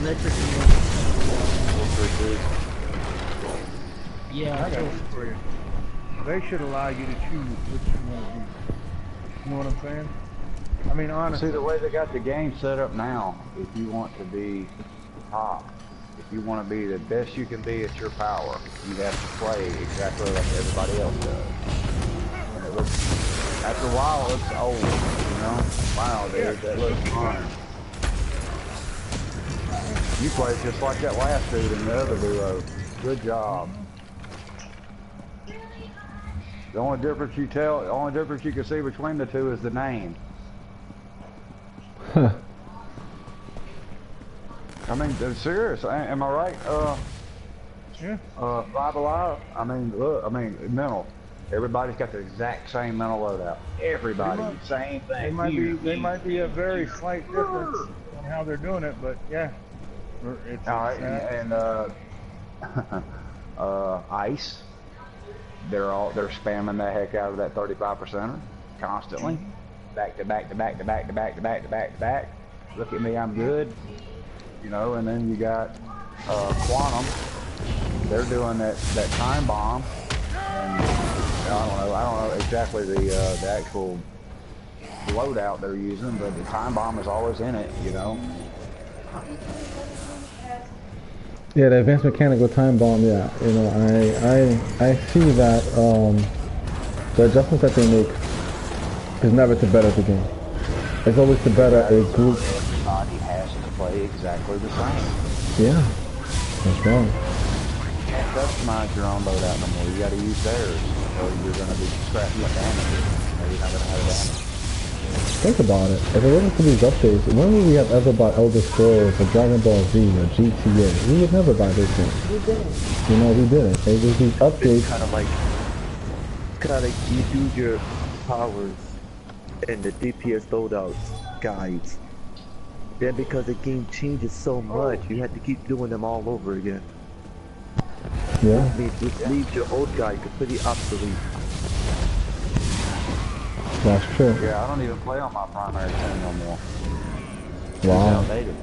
Electric and yeah, I got one for you. They should allow you to choose which you want to be. You know what I'm saying? I mean, honestly. See, the way they got the game set up now, if you want to be top, if you want to be the best you can be at your power, you have to play exactly like everybody else does. And it looks, after a while, it looks old, you know? Wow, dude, that looks fun. You played just like that last dude in the other duo. Good job. The only difference you can see between the two is the name. I mean, they're serious. Am I right? Yeah. Five Alive. I mean, look. I mean, mental. Everybody's got the exact same mental loadout. Everybody, same thing. They might be a very slight difference on how they're doing it, but yeah. It's all right, and Ice. They're spamming the heck out of that 35%er constantly, back to back to back to back to back to back to back to back. Look at me, I'm good. You know, and then you got Quantum. They're doing that time bomb, and I don't know exactly the actual loadout they're using, but the time bomb is always in it. You know. Yeah, the advanced mechanical time bomb. Yeah, you know, I see that the adjustments that they make is never to better the game. It's always to better a group. Everybody has to play exactly the same. Yeah, that's wrong. You can't customize your own loadout no more. You got to use theirs, or you're going to be scratching the damage. Or you're not going to have damage. Think about it. If it wasn't for these updates, when would we have ever bought Elder Scrolls or Dragon Ball Z or GTA? We would never buy those games. We didn't. You know, we didn't. It was these updates. It's kind of like you do your powers and the DPS loadouts guides. Then because the game changes so much, you have to keep doing them all over again. Yeah. Which leaves your old guide completely obsolete. That's true. Yeah, I don't even play on my primary team no more. Wow. It's outdated.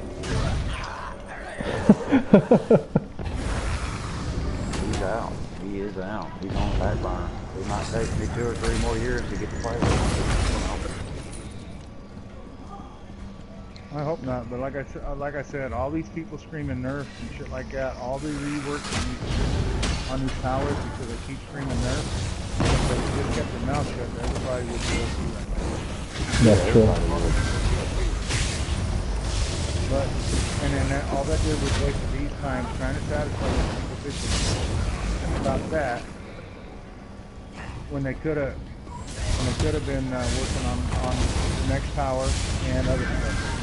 He's out. He is out. He's on the back burner. It might take me 2 or 3 more years to get to play with him. I hope not, but like I said, all these people screaming nerfs and shit like that, all the reworks on these powers because they keep screaming nerfs. If they just kept their mouth shut, everybody would be okay right now. That's true. But, and then all that did was waste these times trying to satisfy the people about that when they could have been working on the next power and other stuff.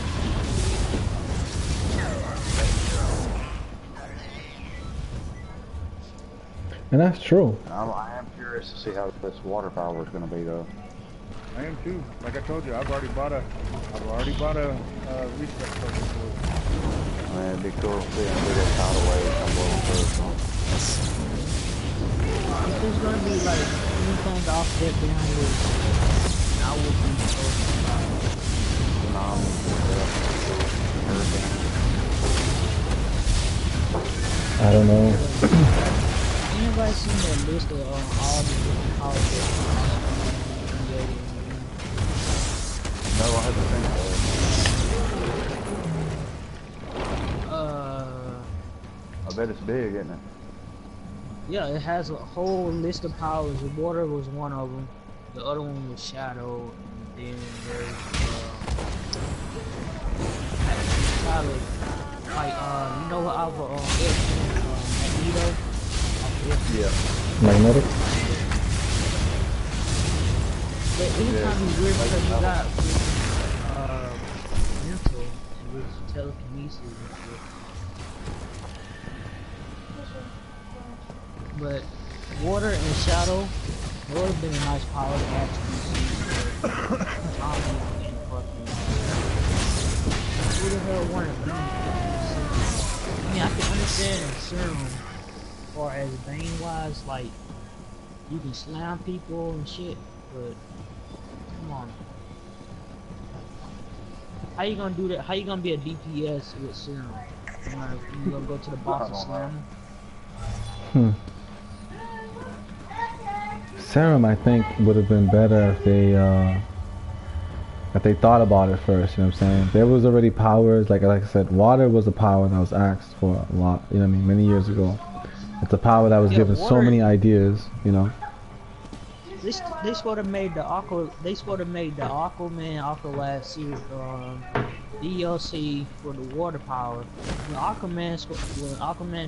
And that's true. I am curious to see how this water power is going to be, though. I am too. Like I told you, I've already bought a reset token for it. I mean, it'd be cool to see a little tidal wave come blowing through. If there's gonna be like anything offset behind this, I would be so surprised. Tsunamis and stuff, hurricanes. I don't know. Anybody seen that list of all the different houses created? No, I haven't seen that. I bet it's big, isn't it? Yeah, it has a whole list of powers. The water was one of them. The other one was shadow, and then there's solid. Like you know what Alpha Magneto? Yeah. Magnetic? But anytime you weird because you got mental and with telekinesis and shit. But water and shadow, that would have been a nice power to add to DC. Tommy and fucking who the hell wanted to be? I mean, I can understand Serum as far as Bane wise, like you can slam people and shit, but come on. How you gonna do that? How you gonna be a DPS with Serum? You gonna go to the boss and slam him? Serum, I think, would have been better if they thought about it first. You know what I'm saying? There was already powers, like I said, water was a power that was asked for a lot. You know what I mean? Many years ago, it's a power that was given so many ideas. You know. They sort of made the Aquaman Aqualad series DLC for the water power. When Aquaman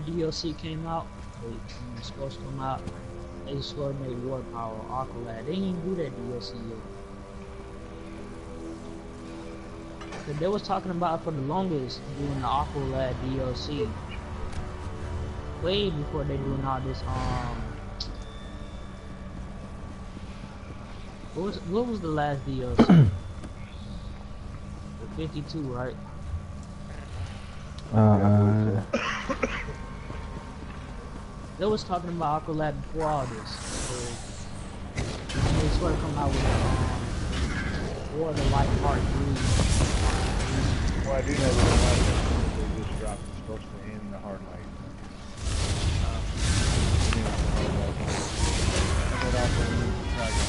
DLC came out, it was supposed to come out. They sort of made water power Aqualad. They didn't do that DLC yet. But they was talking about it for the longest doing the Aqualad DLC. Way before they doing all this what was the last DLC? The 52, right? They was talking about Aqualad before all this. So they sort of come out with or the Light Part 3. Well, I do know that the last episode they just dropped is supposed to end the hard light. And then also remove the dragon.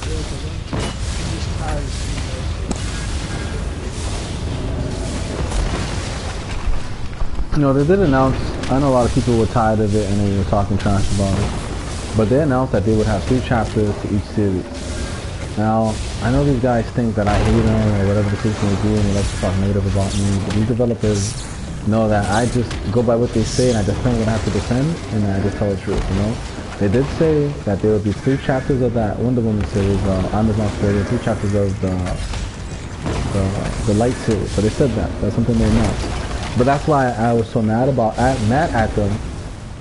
Yeah, because I'm just tired of seeing those shit. You know, they did announce, I know a lot of people were tired of it and they were talking trash about it, but they announced that they would have 3 chapters to each series. Now, I know these guys think that I hate them or whatever the case may be and they like to talk negative about me, but these developers know that I just go by what they say and I defend what I have to defend and I just tell the truth, you know? They did say that there would be 3 chapters of that Wonder Woman series, Amazon series, 3 chapters of the Light series, so they said that. That's something they announced. But that's why I was so mad at them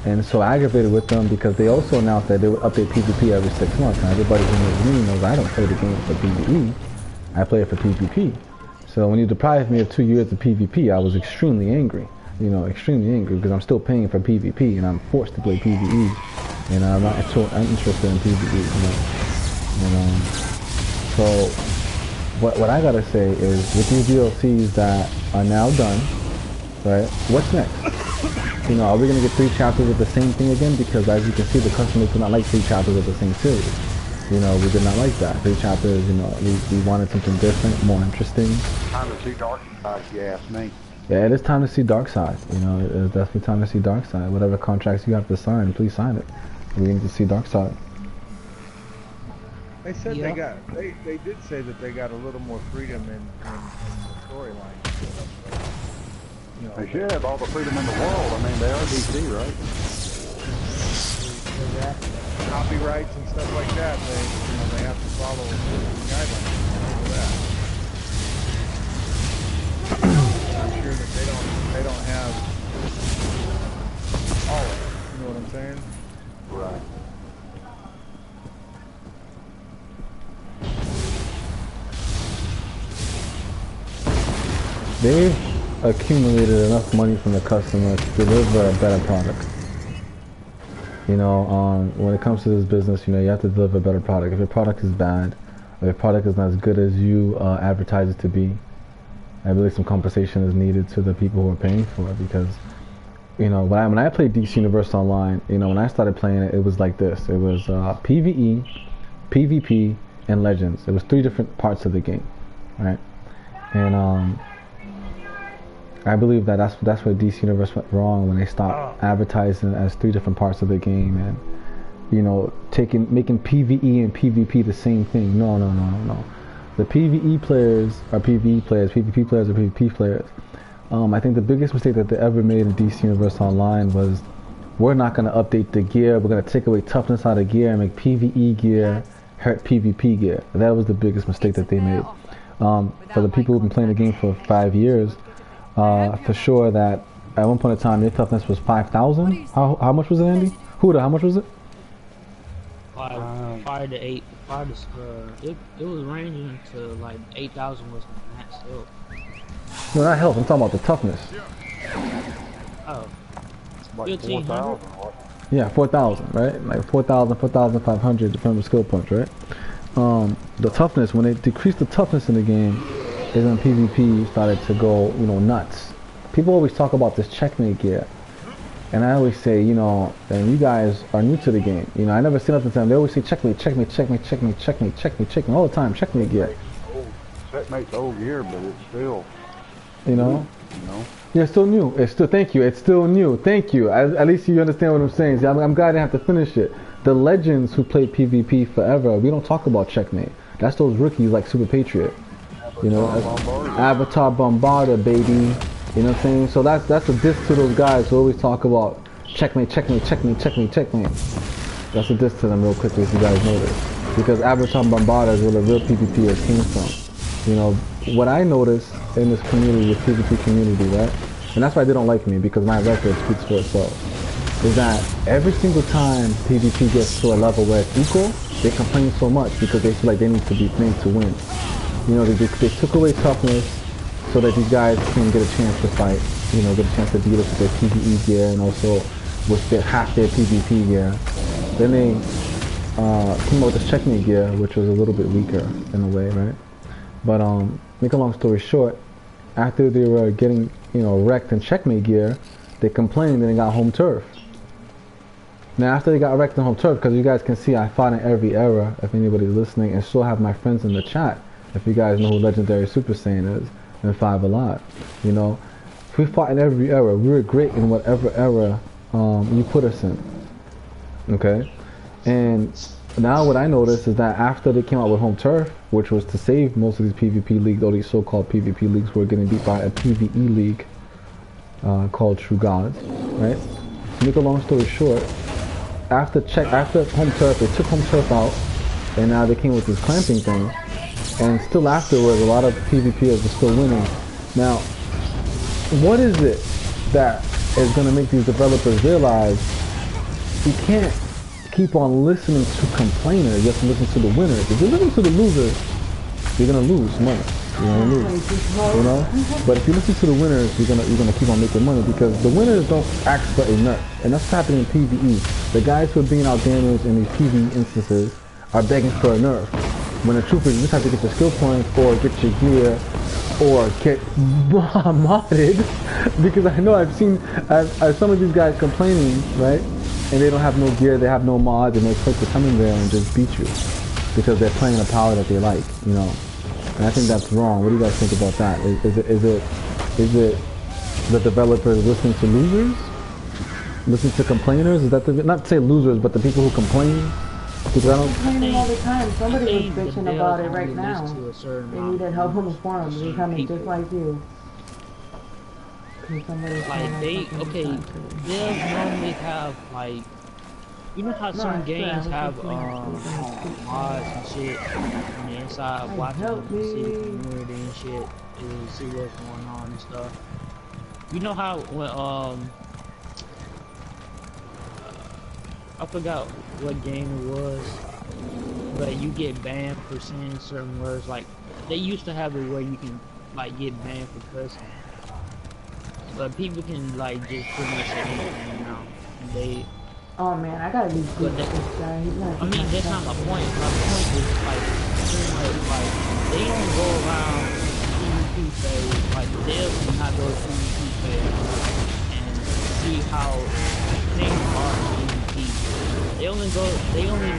and so aggravated with them, because they also announced that they would update PvP every 6 months. Now everybody who knows me knows I don't play the game for PvE, I play it for PvP. So when you deprived me of 2 years of PvP, I was extremely angry. You know, extremely angry, because I'm still paying for PvP and I'm forced to play PvE. And I'm not so interested in PvE, you know. So what I gotta say is, with these DLCs that are now done, right, what's next? You know, are we gonna get 3 chapters of the same thing again? Because as you can see, the customers do not like 3 chapters of the same series. You know, we did not like that. 3 chapters, you know, we wanted something different, more interesting. Time to see Dark Side, if you ask me. Yeah, it is time to see Dark Side. You know, it is definitely time to see Dark Side. Whatever contracts you have to sign, please sign it. We need to see Dark Side. They said they did say that they got a little more freedom in the storyline. You know, They should have all the freedom in the world. I mean, they are DC, right? copyrights and stuff like that. They have to follow guidelines for that. I'm sure that they don't have they've accumulated enough money from the customer to deliver a better product. You know, when it comes to this business, you know, you have to deliver a better product. If your product is bad, or your product is not as good as you advertise it to be, I believe some compensation is needed to the people who are paying for it, because, you know, when I played DC Universe Online, you know, when I started playing it, it was like this. It was PvE, PvP, and Legends. It was 3 different parts of the game, right? And I believe that that's where DC Universe went wrong, when they stopped advertising as 3 different parts of the game, and, you know, making PvE and PvP the same thing. No. The PvE players are PvE players, PvP players are PvP players. I think the biggest mistake that they ever made in DC Universe Online was, we're not going to update the gear, we're going to take away toughness out of gear and make PvE gear hurt PvP gear. That was the biggest mistake that they made. For the people who've been playing the game for 5 years, for sure that at one point in time your toughness was 5,000. How much was it, Andy? Huda, how much was it? 5 to 8. 5 to it was ranging to like 8,000 was the max still. No, not health. I'm talking about the toughness. Oh. Like 4,000. Yeah, 4,000, right? Like 4,000, 4,500, depending on the skill points, right? The toughness, when they decreased the toughness in the game, is when PvP started to go, you know, nuts. People always talk about this checkmate gear, and I always say, you know, and you guys are new to the game. You know, I never say nothing to them. They always say checkmate, checkmate, checkmate, checkmate, checkmate, checkmate, checkmate all the time. Checkmate gear. Checkmate's old gear, but it's still. You know. You know. Yeah, it's still new. It's still, thank you. It's still new. Thank you. At least you understand what I'm saying. See, I'm glad I didn't have to finish it. The legends who played PvP forever, we don't talk about checkmate. That's those rookies like Super Patriot. You know, Avatar Bombarder, baby. You know what I'm saying? So that's a diss to those guys who always talk about checkmate, checkmate, checkmate, checkmate, checkmate. That's a diss to them real quickly, if you guys notice. Because Avatar Bombarder is where the real PvPers came from. You know, what I noticed in this community, the PvP community, right? And that's why they don't like me, because my record speaks for itself. Is that every single time PvP gets to a level where it's equal, they complain so much because they feel like they need to be playing to win. You know, they took away toughness so that these guys can get a chance to fight. You know, get a chance to beat us with their PvE gear and also with half their PvP gear. Then they came up with this checkmate gear, which was a little bit weaker in a way, right? But make a long story short, after they were getting, you know, wrecked in checkmate gear, they complained and they got home turf. Now after they got wrecked in home turf, because you guys can see I fought in every era, if anybody's listening, and still have my friends in the chat, if you guys know who Legendary Super Saiyan is, and 5 Alive. You know, if we fought in every era, we were great in whatever era you put us in. Okay? And now what I noticed is that after they came out with home turf, which was to save most of these PvP leagues, all these so-called PvP leagues were getting beat by a PvE league called True Gods, right? To make a long story short, after home turf, they took home turf out, and now they came with this clamping thing, and still afterwards, a lot of PvPers are still winning. Now, what is it that is going to make these developers realize you can't keep on listening to complainers, you have to listen to the winners. If you listen to the losers, you're going to lose money. You're going to lose, you know? But if you listen to the winners, you're gonna keep on making money, because the winners don't ask for a nerf. And that's happening in PvE. The guys who are being out damaged in these PvE instances are begging for a nerf. When the truth is, you just have to get your skill points, or get your gear, or get modded. Because I know I've seen some of these guys complaining, right? And they don't have no gear, they have no mods, and they expect to come in there and just beat you because they're playing a power that they like, you know. And I think that's wrong. What do you guys think about that? Is it the developers listening to losers? Listening to complainers? Is that not to say losers, but the people who complain? Because I don't. Complaining all the time. Somebody was bitching about it right now. They needed help on the forums. They're coming just like you. Like they'll normally have like, you know how some games have mods and shit on the inside, watching them, see the community and shit, and see what's going on and stuff. You know how when I forgot what game it was, but you get banned for saying certain words. Like they used to have it where you can like get banned for cussing. But people can like just pretty much say anything now. They. Oh man, I gotta be good But with this guy. He's not. I mean, that's not my point. My point is like, pretty much like they don't go around PvP phase. Like they'll not go to PvP phase and see how things are in PvP. They only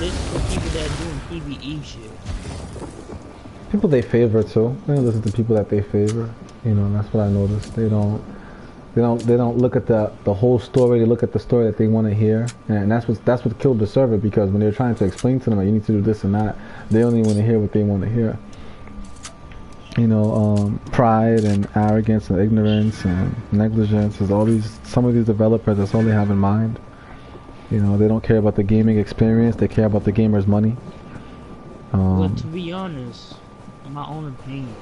listen to people that are doing PvE shit. People they favor too. They don't listen to people that they favor. You know, that's what I noticed. They don't look at the whole story. They look at the story that they want to hear, and that's what killed the server, because when they're trying to explain to them that you need to do this and that, they only want to hear what they want to hear. You know, pride and arrogance and ignorance and negligence is some of these developers, that's all they have in mind. You know, they don't care about the gaming experience, they care about the gamer's money. But to be honest, in my own opinion,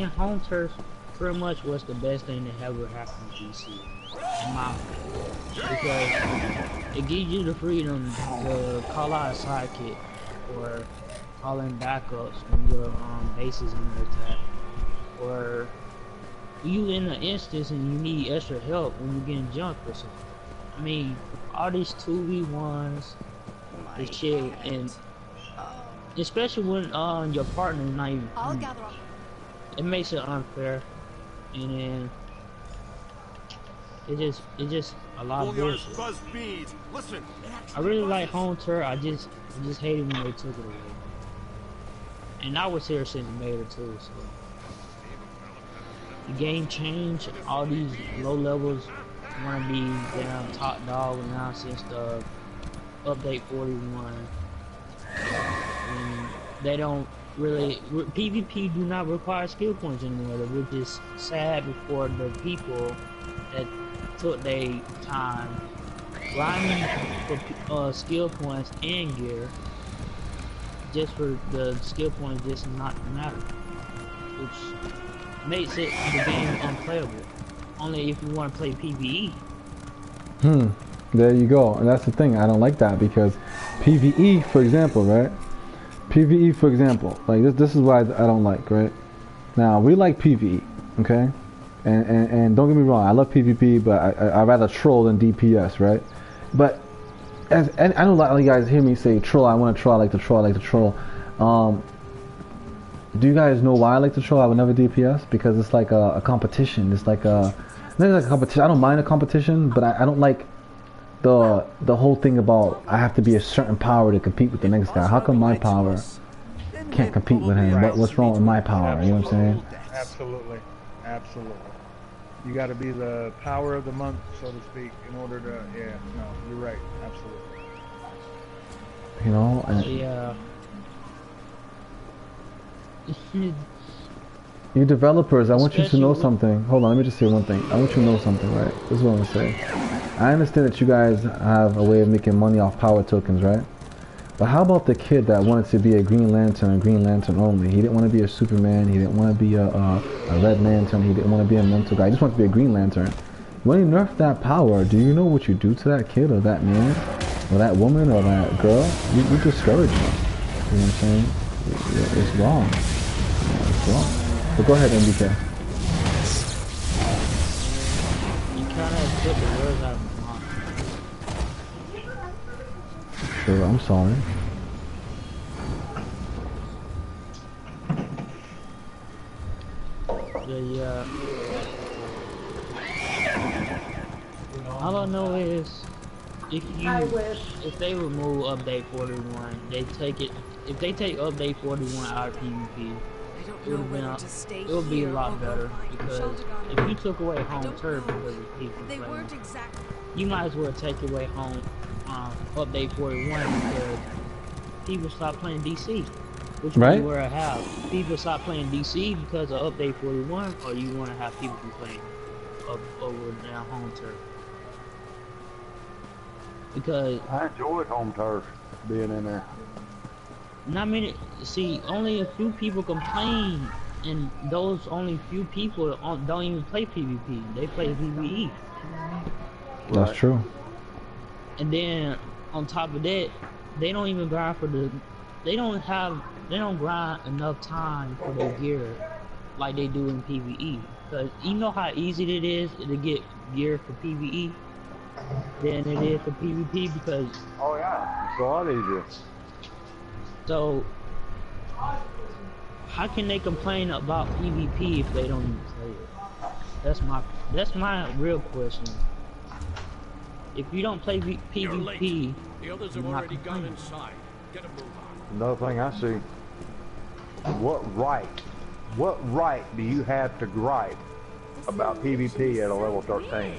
home turf pretty much was the best thing that ever happened to DC, in my opinion. Because it gives you the freedom to call out a sidekick or call in backups when your base is under attack, or you in an instance and you need extra help when you're getting jumped or something. I mean, all these 2v1s, this shit, and especially when your partner is not even playing, it makes it unfair, and then it's just a lot of bullshit. I really like home turf. I just hate it when they took it away. And I was here since they made it too, so the game changed. All these low levels wanna be damn top dog and nonsense stuff. Update 41, and they don't really. PvP do not require skill points anymore, which is sad for the people that took their time grinding for skill points and gear, just for the skill points just not to matter, which makes the game unplayable. Only if you want to play PvE. There you go. And that's the thing. I don't like that, because PvE, for example, right? PvE, for example, like this is why I don't like, right? Now, we like PvE, okay? And don't get me wrong, I love PvP, but I rather troll than DPS, right? But and I know a lot of you guys hear me say troll. I want to troll. I like to troll. I like to troll. Do you guys know why I like to troll? I would never DPS, because it's like a competition. It's like not like a competition. I don't mind a competition, but I don't like the whole thing about I have to be a certain power to compete with the next guy. How come my power can't compete with him? What's wrong with my power? You know what I'm saying? Absolutely, absolutely. You got to be the power of the month, so to speak, in order to. Yeah, no, you're right. Absolutely. You know. And Yeah. you developers, I want you to know something. Hold on, let me just say one thing. I want you to know something, right? This is what I'm gonna say. I understand that you guys have a way of making money off power tokens, right? But how about the kid that wanted to be a Green Lantern and Green Lantern only? He didn't want to be a Superman. He didn't want to be a Red Lantern. He didn't want to be a mental guy. He just wanted to be a Green Lantern. When you nerf that power, do you know what you do to that kid or that man or that woman or that girl? You discourage them. You know what I'm saying? It's wrong. It's wrong. But go ahead, MBK. You kind of took the words out of my mouth. Sure, I'm sorry. Yeah. All I know is if they remove update 41, if they take update 41 out of PvP, it would be a lot better, because if you took away home turf because of people playing, you might as well take away home update 41, because people stop playing DC. Which one you want to have? People stop playing DC because of update 41, or you want to have people be playing over down home turf? Because I enjoyed home turf being in there. not many. See, only a few people complain, and those only few people don't even play PvP. They play PvE. That's true. And then on top of that, they don't even grind for the. They don't have grind enough time for their gear like they do in PvE. Cause you know how easy it is to get gear for PvE than it is for PvP. Because Oh yeah, it's a lot easier. so how can they complain about PvP if they don't even play it? That's my real question. If you don't play PvP, The others you're have not already gone complaining. inside. Get a move on. Another thing I see, what right do you have to gripe about PvP at a level 13?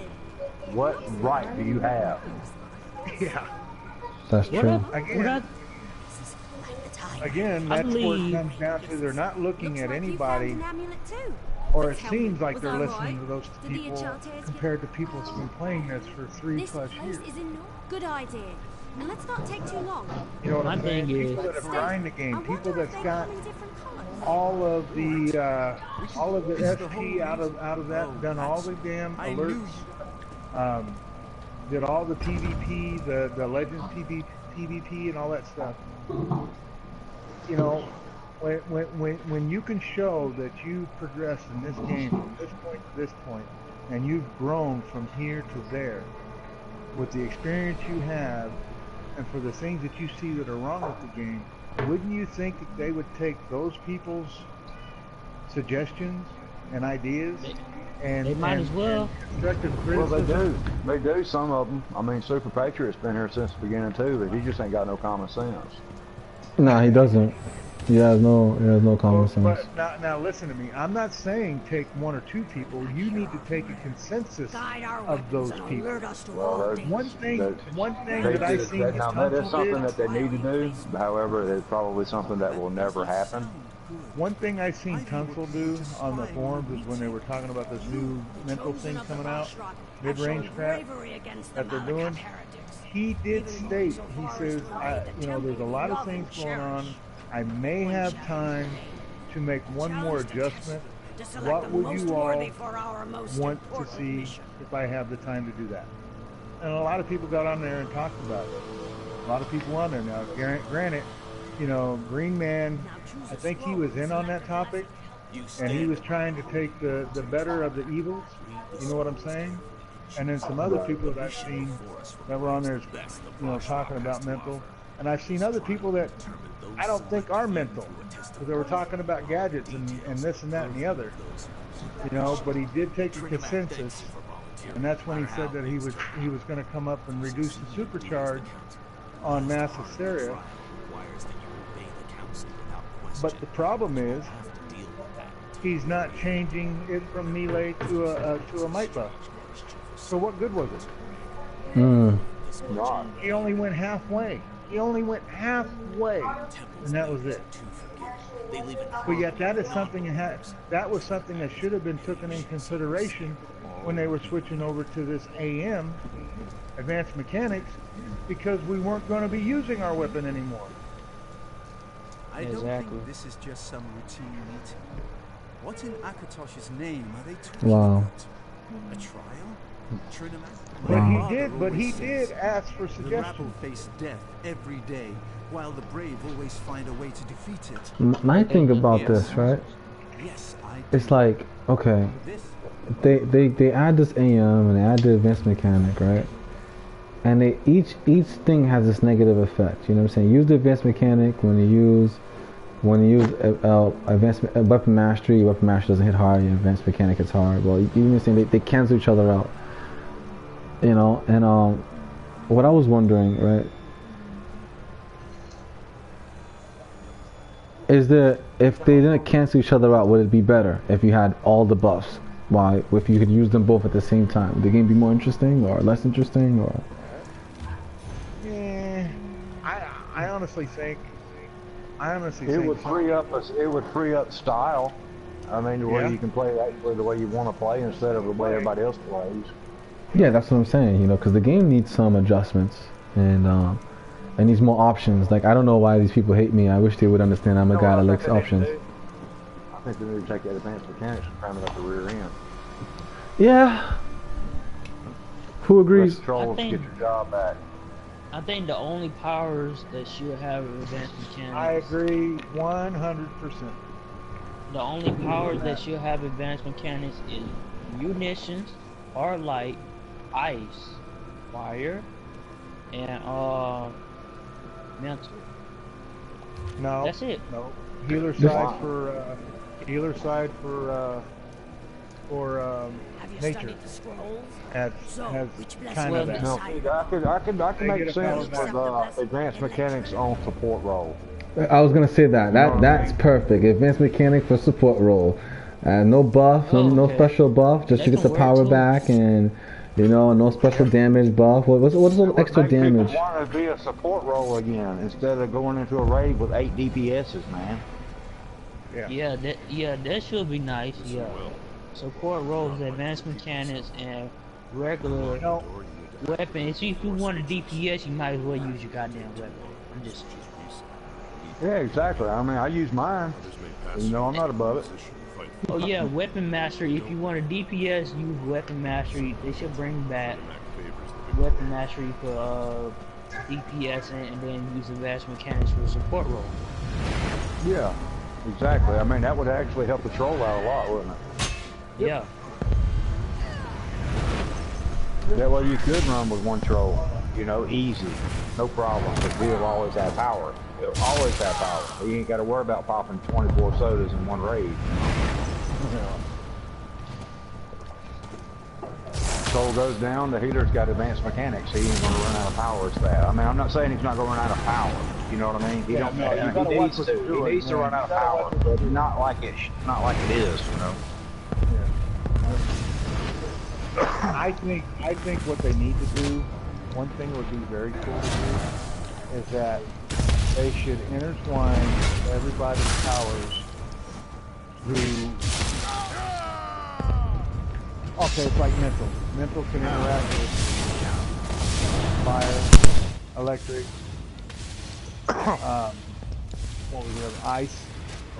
What right do you have? Yeah. That's What true. Again, I that's where it believe- comes down to. They're not looking at anybody, Too. or But it tell me, seems like was they're I listening right? to those Did the people Enchantes get- compared to people that's been playing this for 3+ This place years. is in good idea. And let's not take too long. You know what My I'm saying? thing is- People that have grind the game, I people wonder if that's they got come in different colours. all of the FP out of that, done all the damn alerts, did all the PvP, the Legends PvP and all that stuff. You know, when you can show that you progressed in this game from this point to this point, and you've grown from here to there, with the experience you have, and for the things that you see that are wrong with the game, wouldn't you think that they would take those people's suggestions and ideas and They might as well. and constructive Well, criticism? they do, some of them. I mean, Super Patriot's been here since the beginning too, but he just ain't got no common sense. Nah, he doesn't. He has no common sense. But now listen to me. I'm not saying take one or two people. You need to take a consensus Guide our of those weapons and people. alert us to Well, all that- dangers. One thing They that I do- seen that- is now that is Tunsil something did. that they need to do. However, it's probably something that will never happen. One thing I seen Tunsil do on the forums is when they were talking about this new mental thing coming out, mid-range crap that they're doing. He did state, he says, there's a lot of things going on. I may have time to make one more adjustment. What would you all want to see if I have the time to do that? And a lot of people got on there and talked about it. A lot of people on there now. Granted, Green Man, I think he was in on that topic, and he was trying to take the better of the evils. You know what I'm saying? And then some other people that I've seen that were on there, talking about mental. And I've seen other people that I don't think are mental, because they were talking about gadgets and this and that and the other. But he did take a consensus, and that's when he said that he was going to come up and reduce the supercharge on Mass Hysteria. But the problem is, he's not changing it from melee to a might buff. So what good was it? He only went halfway. And that was it. But yet that is something that was something that should have been taken in consideration when they were switching over to this AM, Advanced Mechanics, because we weren't going to be using our weapon anymore. I don't Exactly. think this is just some routine meeting. What in Akatosh's name are they talking Wow. about? A trial? Trinidad? But he did ask for The rabble suggestions. face death every day, while the brave always find a way to defeat it. My thing about this, right? Yes, I It's like, okay, this. they add this AM and they add the advanced mechanic, right? And they each thing has this negative effect. You know what I'm saying? Use the advanced mechanic when you use advanced weapon mastery. Your weapon mastery doesn't hit hard. Your advanced mechanic hits hard. Well, you know what I'm saying? They cancel each other out. And what I was wondering, right, is that if they didn't cancel each other out, would it be better if you had all the buffs? Why, if you could use them both at the same time, would the game be more interesting or less interesting, or? I honestly think. It would free up style. I mean, the way Yeah. you can play actually the way you want to play instead of the way everybody else plays. Yeah, that's what I'm saying. Because the game needs some adjustments and needs more options. Like, I don't know why these people hate me. I wish they would understand I'm a guy that likes options. I think they need to take that advanced mechanics and cram it up the rear end. Yeah. Who agrees? Let the trolls I think- get your job back. I think the only powers that should have advanced mechanics. I agree 100%. The only powers that should have advanced mechanics is munitions, hard light, ice, fire, and mental. No. That's it. No. Healer side for Have you nature studied the scrolls? has Which kind of that. No, I can make get a sense power with advanced mechanics on support role. I was gonna say that's perfect. Advanced mechanic for support role. No buff, no okay. special buff, just to That get the can work power too. back, and no special damage buff. What's the extra Make people damage? want to be a support role again instead of going into a raid with 8 DPSs, man. Yeah. That should be nice. Yeah. Support roles, advanced mechanics, and regular No. weapons. If you want a DPS, you might as well use your goddamn weapon. I'm just. Yeah, exactly. I mean, I use mine. You know, I'm not above it. Oh yeah, weapon mastery. If you want a DPS, use weapon mastery. They should bring back weapon mastery for DPS and then use advanced mechanics for support role. Yeah, exactly. I mean, that would actually help the troll out a lot, wouldn't it? Yeah. That way you could run with one troll, you know, easy, no problem, because he'll always have power. He'll always have power. You ain't got to worry about popping 24 sodas in one raid. Troll goes down, the healer's got advanced mechanics. He ain't going to run out of power as that. I mean, I'm not saying he's not going to run out of power. You know what I mean? He Yeah, don't. no, you gotta He watch needs what to. you're doing, He needs to man. run out of You gotta power, watch what but you're not like it is. You know. I think what they need to do, one thing would be very cool to do, is that they should intertwine everybody's powers through. Okay, it's like mental. Mental can interact with fire, electric, what was the other? Ice.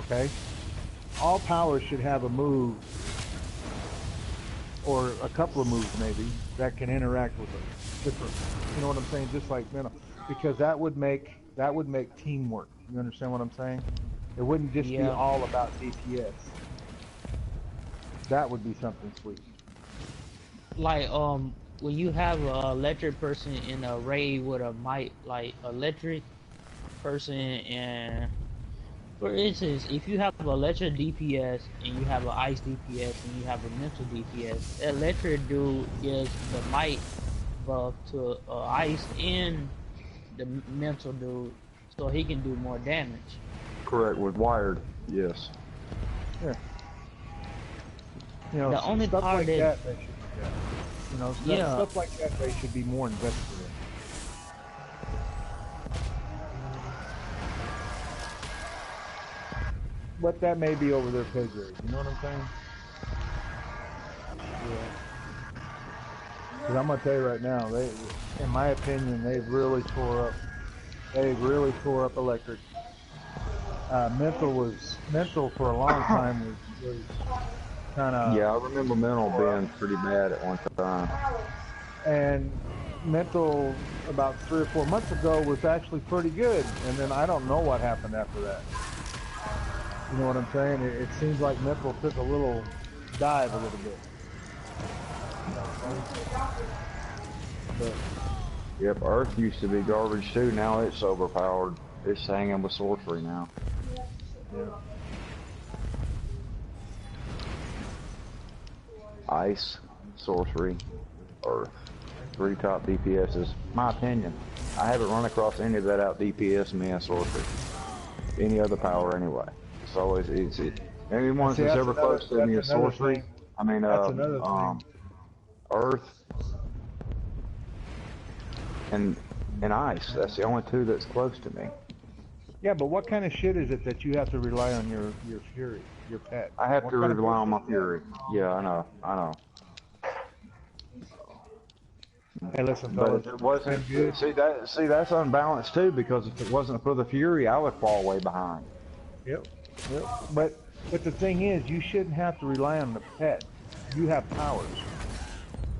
Okay. All powers should have a move, or a couple of moves maybe, that can interact with a different. You know what I'm saying? Just like mental, because that would make teamwork. You understand what I'm saying? It wouldn't just be Yeah. all about DPS. That would be something sweet. Like when you have a electric person in a raid with a might, like electric person, and for instance, if you have an electric DPS and you have an ice DPS and you have a mental DPS, the electric dude gives the might buff to ice and the mental dude, so he can do more damage. Correct. With wired, yes. Yeah. You know, The only stuff part like that- they should do that. You know, Yeah. stuff like that they should be more invested in. But that may be over their pay grade. You know what I'm saying? Yeah. Because I'm gonna tell you right now, they, in my opinion, they've really tore up electric. Mental for a long time was kind of. Yeah, I remember mental being pretty bad at one time. And mental about 3 or 4 months ago was actually pretty good, and then I don't know what happened after that. You know what I'm saying? It seems like mental took a little dive a little bit. But, Yep, Earth used to be garbage too. Now it's overpowered. It's hanging with sorcery now. yeah. Ice, sorcery, Earth. 3 top DPSs. My opinion. I haven't run across any of that out DPS me and sorcery. Any other power anyway. It's always anyone See, that's that's ever another- close to me is that's another sorcery. thing. I mean, That's another thing. Earth and ice. That's the only 2 that's close to me. Yeah, but what kind of shit is it that you have to rely on your fury, your pet? I have What to kind of rely on my bullshit is fury. Yeah, I know. that? Hey, listen, But fellas. if it wasn't, Good. see that's unbalanced too. Because if it wasn't for the fury, I would fall way behind. Yep. But the thing is, you shouldn't have to rely on the pet. You have powers.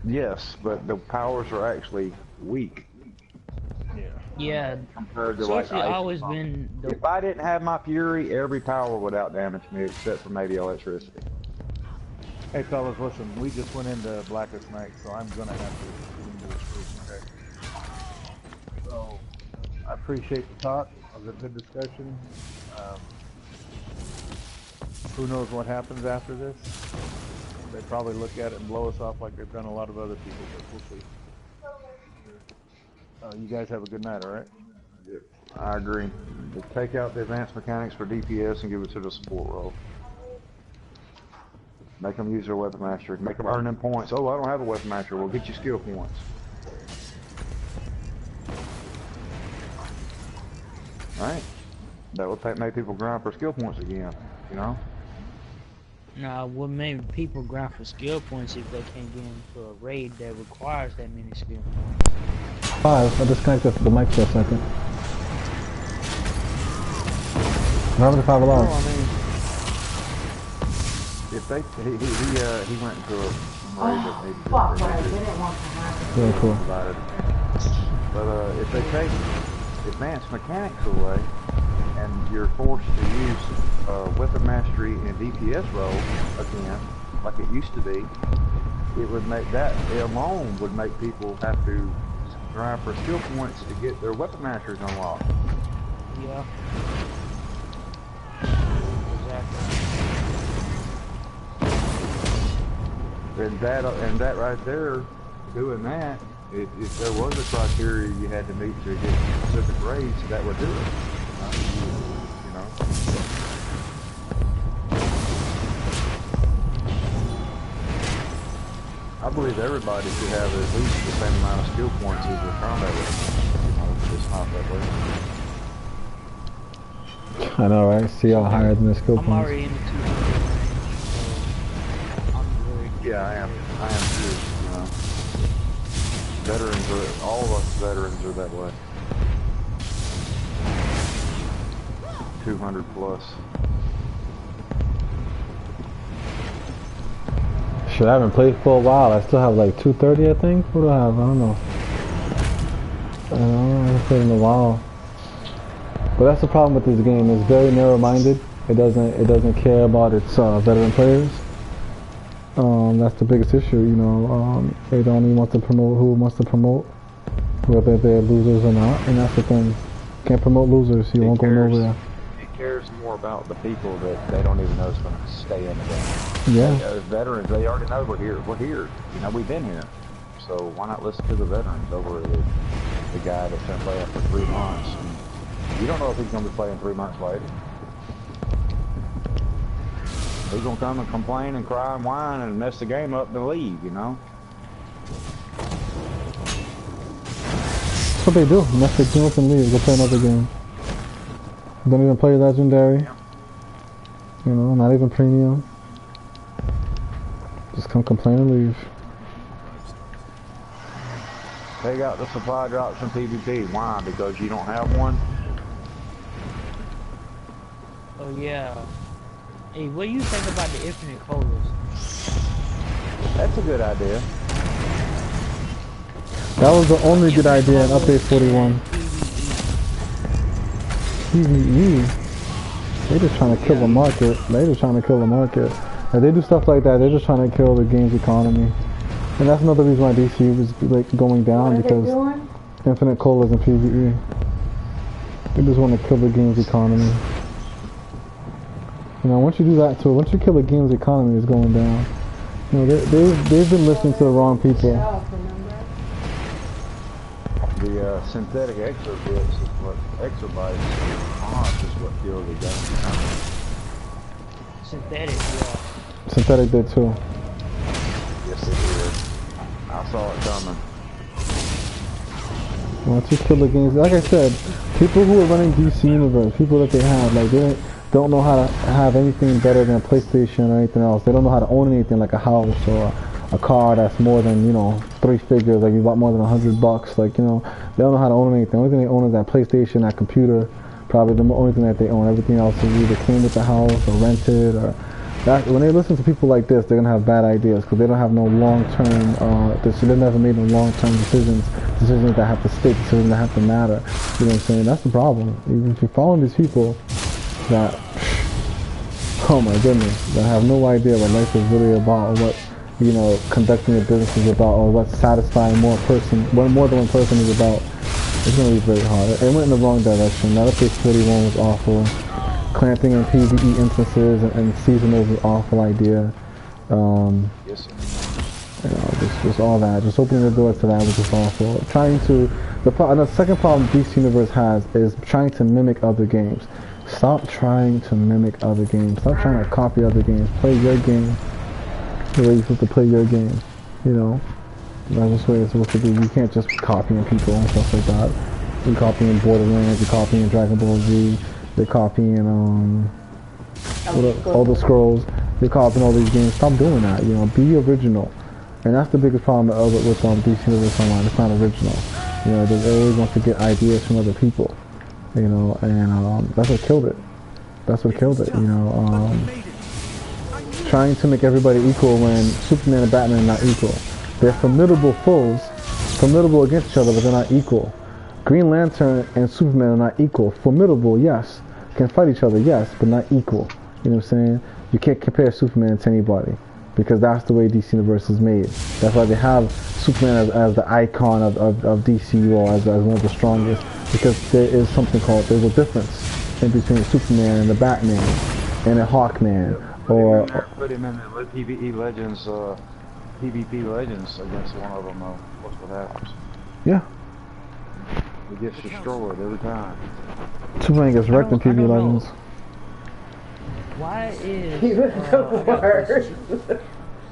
Yes, but the powers are actually weak. Yeah. Yeah, compared to like Sorcery ice. always been the If I didn't have my Fury, every tower would outdamage me except for maybe electricity. Hey fellas, listen, we just went into Blackest Night, so I'm gonna have to get into this group, okay? So, I appreciate the talk. It was a good discussion. Who knows what happens after this? They probably look at it and blow us off like they've done a lot of other people, but we'll see. You guys have a good night, all right? Yep, I agree. Just take out the advanced mechanics for DPS and give it to the support role. Make them use their weapon mastery. Make them earn them points. Oh, I don't have a weapon mastery. Well, get you skill points. Right? That will make people grind for skill points again. You know? Nah, what made people grind for skill points if they can't get into a raid that requires that many skill points? I disconnected the mic for a second. What happened to 5 Well, alive? I mean, if they he went into a raid that needed to Fuck, but I didn't want to happen. Very cool. provided. But if they take advanced mechanics away and you're forced to use weapon mastery and DPS role again, like it used to be, it would make that alone would make people have to grind for skill points to get their weapon masteries unlocked. Yeah. Exactly. And that right there, doing that, if there was a criteria you had to meet to get specific raids, that would do it. You know? I believe everybody should have at least the same amount of skill points as their combat weapon. You know, it's not that way. I know, right? See how higher than the skill I'm points. already in the 200 range, so I'm very Yeah, I am too, you know. Veterans all of us veterans are that way. 200 plus. Shit, I haven't played for a while. I still have like 230, I think. What do I have? I don't know. I haven't played in a while. But that's the problem with this game. It's very narrow-minded. It doesn't care about its veteran players. That's the biggest issue, you know. They don't even want to promote who wants to promote, whether they're losers or not. And that's the thing. Can't promote losers. You won't go nowhere. It cares more about the people that they don't even know is going to stay in the game. Yeah. As veterans, they already know we're here. We're here. You know, we've been here. So why not listen to the veterans over the guy that's been playing for 3 months? And you don't know if he's going to be playing 3 months later. He's going to come and complain and cry and whine and mess the game up and leave, you know? That's what they do. Mess the game up and leave. Go play another game. Don't even play Legendary. You know, not even Premium. Just come complain and leave. Take out the supply drops from PvP. Why? Because you don't have one? Oh yeah. Hey, what do you think about the infinite colas? That's a good idea. That was the only good idea in Update 41. PvE. They just trying to kill the market. They just trying to kill the market. If they do stuff like that, they're just trying to kill the game's economy. And that's another reason why DCU was like going down, because infinite colas and PvE. They just want to kill the game's economy. You know, once you do that too, once you kill the game's economy, it's going down. You know, they've been listening to the wrong people. The synthetic exobits is what exobytes is what killed the game. Synthetic, yeah. Synthetic did too. Yes, it did. I saw it coming. Once you kill the games, like I said, people who are running DC Universe, people that they have, like they don't know how to have anything better than a PlayStation or anything else. They don't know how to own anything like a house or a car that's more than, you know, 3 figures, like you bought more than $100. Like, you know, they don't know how to own anything. The only thing they own is that PlayStation, that computer. Probably the only thing that they own. Everything else is either came with the house or rented, or that when they listen to people like this, they're gonna have bad ideas because they don't have no long-term. They never made no long-term decisions that have to stick, decisions that have to matter. You know what I'm saying? That's the problem. If you're following these people that, oh my goodness, that have no idea what life is really about, or what, you know, conducting a business is about, or what satisfying more than one person is about, it's gonna be very hard. It went in the wrong direction. That Phase 41 was awful. Clamping in PvE instances and seasonals is an awful idea. Yes, sir. You know, just all that. Just opening the door to that was just awful. The second problem DC Universe has is trying to mimic other games. Stop trying to mimic other games. Stop trying to copy other games. Play your game the way you're supposed to play your game. You know, that's just the way it's supposed to be. You can't just be copying people and stuff like that. You're copying Borderlands. You're copying Dragon Ball Z. They're copying all the scrolls. They're copying all these games. Stop doing that. You know, be original. And that's the biggest problem with DC Universe Online. It's not original. You know, they always want to get ideas from other people. You know, and that's what killed it. That's what killed it. You know, trying to make everybody equal when Superman and Batman are not equal. They're formidable foes, formidable against each other, but they're not equal. Green Lantern and Superman are not equal. Formidable, yes. Can fight each other, yes, but not equal. You know what I'm saying? You can't compare Superman to anybody because that's the way DC Universe is made. That's why they have Superman as the icon of DCUO, as one of the strongest, because there is something called, there's a difference in between Superman and the Batman and a Hawkman. Put him in the PvE Legends, PvP Legends against one of them, what's what happens? Yeah. He gets destroyed every time. Superman gets wrecked in PvP Legends. Why is He was the worst.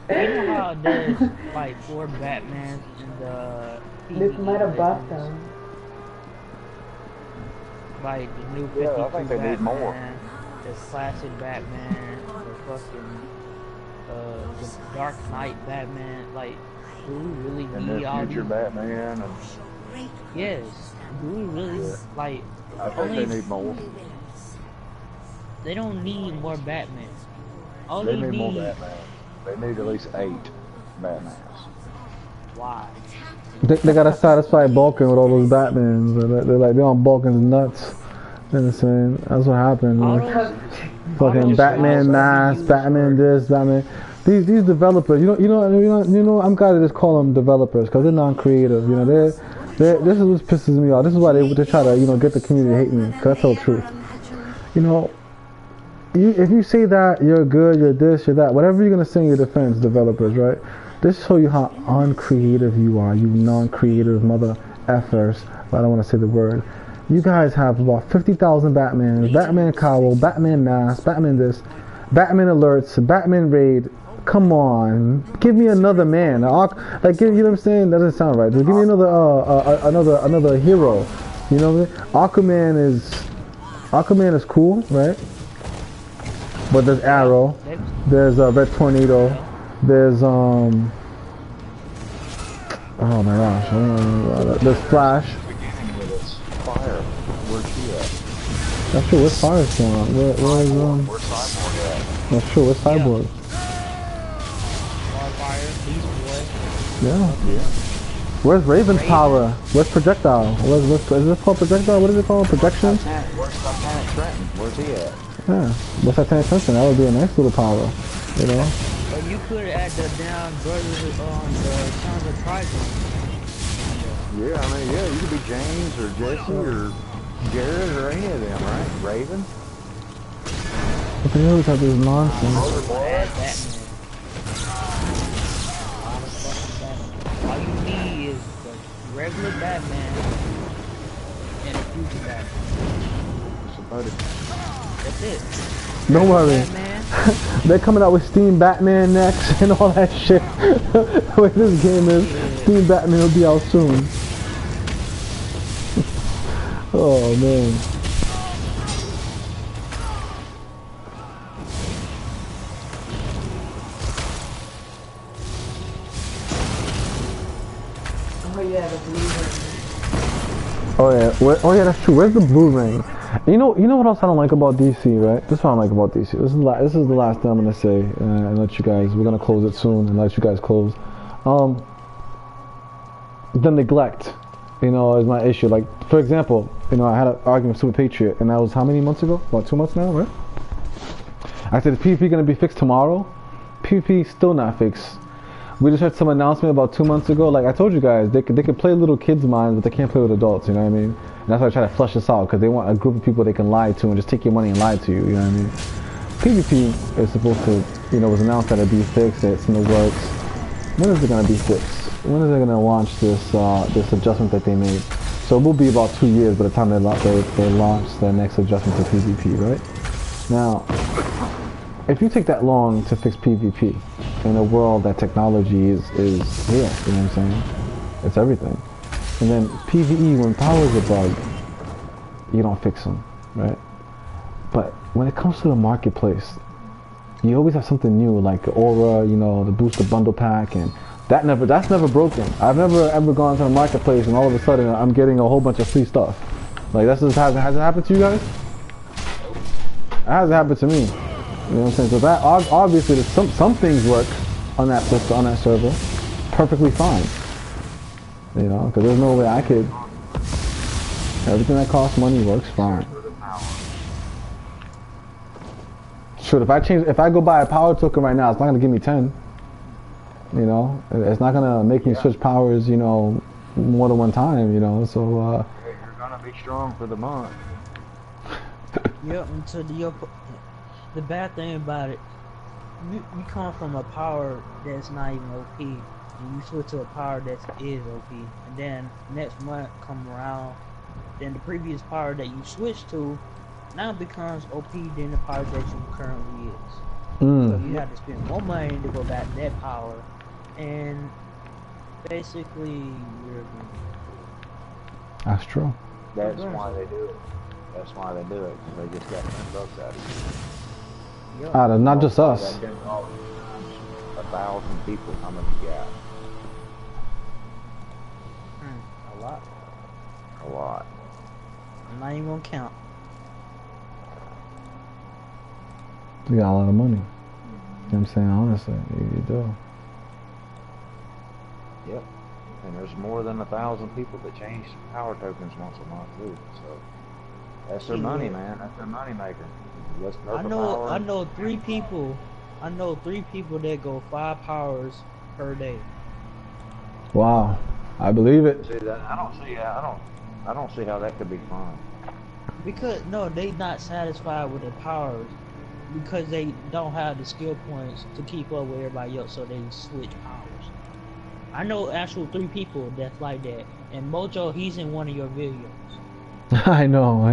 you know how there's like 4 Batmans in the This might have buffed them. Like the new 52 I think they need more. the classic Batman, the fucking the Dark Knight Batman. Like, do we really And need the all future these? Batman. And Yes. Do we really like? I think they need more. They don't need more Batman. All They they need more need. Batman. They need at least 8 Batmans. Why? They gotta satisfy Balkan with all those Batmans. They're on Balkan's nuts. You know what I'm saying? That's what happened. Like, fucking Batman mask, Batman this, Batman. These developers, you know, I'm glad to just call them developers because they're non-creative. You know, this is what pisses me off. This is why they try to get the community to hate me. Cause I tell the truth. You know, if you say that you're good, you're this, you're that, whatever you're gonna say in your defense, developers, right? This show you how uncreative you are, you non-creative mother effers. I don't want to say the word. You guys have about 50,000 Batmans, Batman cowl, Batman mask, Batman this, Batman alerts, Batman raid. Come on, give me another man. You know what I'm saying? That doesn't sound right. Just give me another hero. You know what I mean? Aquaman is cool, right? But there's Arrow, there's Red Tornado, there's oh my gosh, there's Flash. Fire. Where's she at? That's true. Where's Fire's going on? Where's Where's Cyborg at? That's true. Where's Cyborg? Yeah. Where's Raven's power? Where's Projectile? Is this called Projectile? What is it called? Projection? Where's Lieutenant Trenton? Where's he at? Yeah. What's Lieutenant Trenton? That would be a nice little power. You know? But you could add the down brothers on the Sons of Trigon. Yeah, I mean, yeah, you could be James or Jesse or Jared or any of them, right? Raven? But they always have this nonsense. Batman. All you need is the regular Batman and a future Batman. That's it. Don't worry. Batman. They're coming out with Steam Batman next and all that shit. The way this game is, Steam Batman will be out soon. Oh man. Oh yeah, the blue ring. Oh yeah, oh yeah, that's true. Where's the blue ring? You know what else I don't like about DC, right? This is what I don't like about DC. This is the last thing I'm gonna say, and let you guys. We're gonna close it soon and let you guys close. The neglect, is my issue. Like, for example, I had an argument with Super Patriot, and that was how many months ago? About 2 months now, right? I said, is PvP gonna be fixed tomorrow? PvP still not fixed. We just heard some announcement about 2 months ago. Like I told you guys, they could play little kids' minds, but they can't play with adults. You know what I mean? And that's why I try to flush this out, because they want a group of people they can lie to and just take your money and lie to you. You know what I mean? PvP is supposed to, was announced that it'd be fixed. It's in the works. When is it gonna be fixed? When is they gonna launch this this adjustment that they made? So it will be about 2 years by the time they launch the next adjustment to PvP, right? Now, if you take that long to fix PvP in a world that technology is here, you know what I'm saying? It's everything. And then PvE, when powers are bugged, you don't fix them, right? But when it comes to the marketplace, you always have something new, like Aura, the booster bundle pack, and that's never broken. I've never ever gone to the marketplace and all of a sudden I'm getting a whole bunch of free stuff. Like has it happened to you guys? It hasn't happened to me. You know what I'm saying? So that obviously some things work on that server perfectly fine. Because there's no way I could. Everything that costs money works fine. Sure, if I go buy a power token right now, it's not gonna give me 10. It's not gonna make me switch powers, more than one time, So you're gonna be strong for the month. Yep. Until the bad thing about it, you come from a power that's not even OP, and you switch to a power that is OP, and then next month come around, then the previous power that you switched to now becomes OP than the power that you currently is. So you have to spend more money to go back to that power, and basically you're. That's true. That's why they do it. That's why they do it, because they just got $10 out of you. Yep. Out of not just us. 1,000 people, how much you got? A lot. A lot. I'm not even gonna count. You got a lot of money. You know what I'm saying? Honestly, you do. Yep. And there's more than 1,000 people that change power tokens once a month too. So that's their money, man. That's their money maker. Let's nerf a power. I know 3 people. I know 3 people that go 5 powers per day. Wow, I believe it. See that? I don't see how that could be fun. Because no, they not satisfied with their powers because they don't have the skill points to keep up with everybody else, so they switch powers. I know actual 3 people that's like that, and Mojo, he's in one of your videos. I know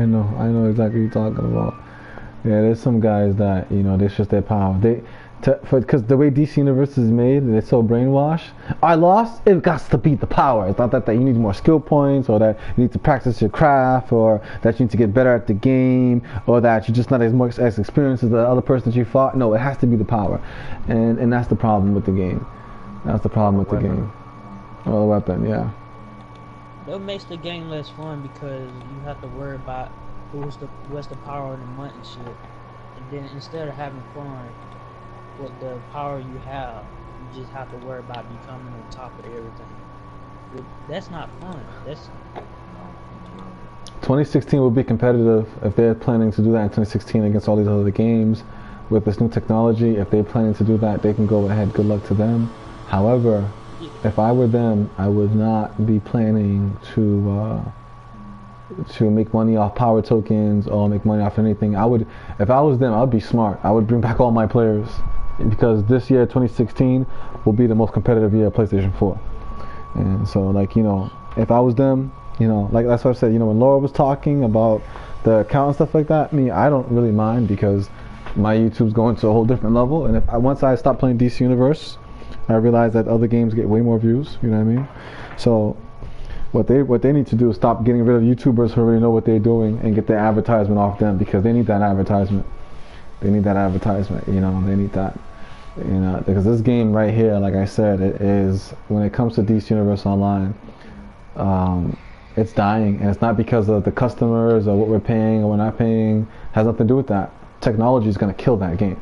exactly what you're talking about. Yeah, there's some guys that that's just their power. Because the way DC Universe is made, they're so brainwashed. I lost. It got to beat the power. It's not that you need more skill points, or that you need to practice your craft, or that you need to get better at the game, or that you're just not as experienced as the other person that you fought. No, it has to be the power, and that's the problem with the game. That's the problem with the game. Or the weapon, yeah. That makes the game less fun because you have to worry about what's the power of the month and shit. And then instead of having fun with the power you have, you just have to worry about becoming on top of everything. That's not fun. 2016 will be competitive if they're planning to do that in 2016 against all these other games with this new technology. If they're planning to do that, they can go ahead. Good luck to them. However, if I were them, I would not be planning to make money off power tokens or make money off anything. If I was them, I'd be smart. I would bring back all my players, because this year, 2016, will be the most competitive year of PlayStation 4. And so, if I was them, that's what I said. When Laura was talking about the account and stuff like that, I don't really mind, because my YouTube's going to a whole different level. And once I stop playing DC Universe, I realize that other games get way more views. You know what I mean? So what they need to do is stop getting rid of YouTubers who already know what they're doing and get their advertisement off them, because they need that advertisement. They need that advertisement. They need that. Because this game right here, like I said, it is, when it comes to DC Universe Online, it's dying, and it's not because of the customers or what we're paying or we're not paying. It has nothing to do with that. Technology is going to kill that game.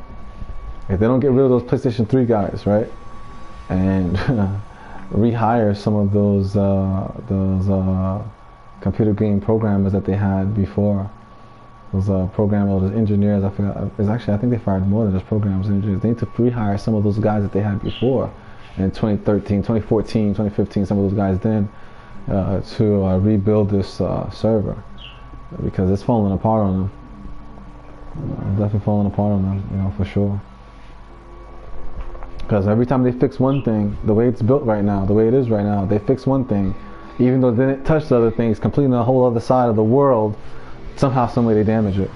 If they don't get rid of those PlayStation 3 guys, right, and rehire some of those computer game programmers that they had before, those programmers, those engineers, I forgot. It's actually, I think they fired more than just programmers and engineers. They need to rehire some of those guys that they had before in 2013, 2014, 2015, some of those guys then, to rebuild this server, because it's falling apart on them. Definitely falling apart on them, you know, for sure. Because every time they fix one thing, the way it's built right now, the way it is right now, they fix one thing, even though they didn't touch the other things, completely a whole other side of the world, somehow, some way they damage it.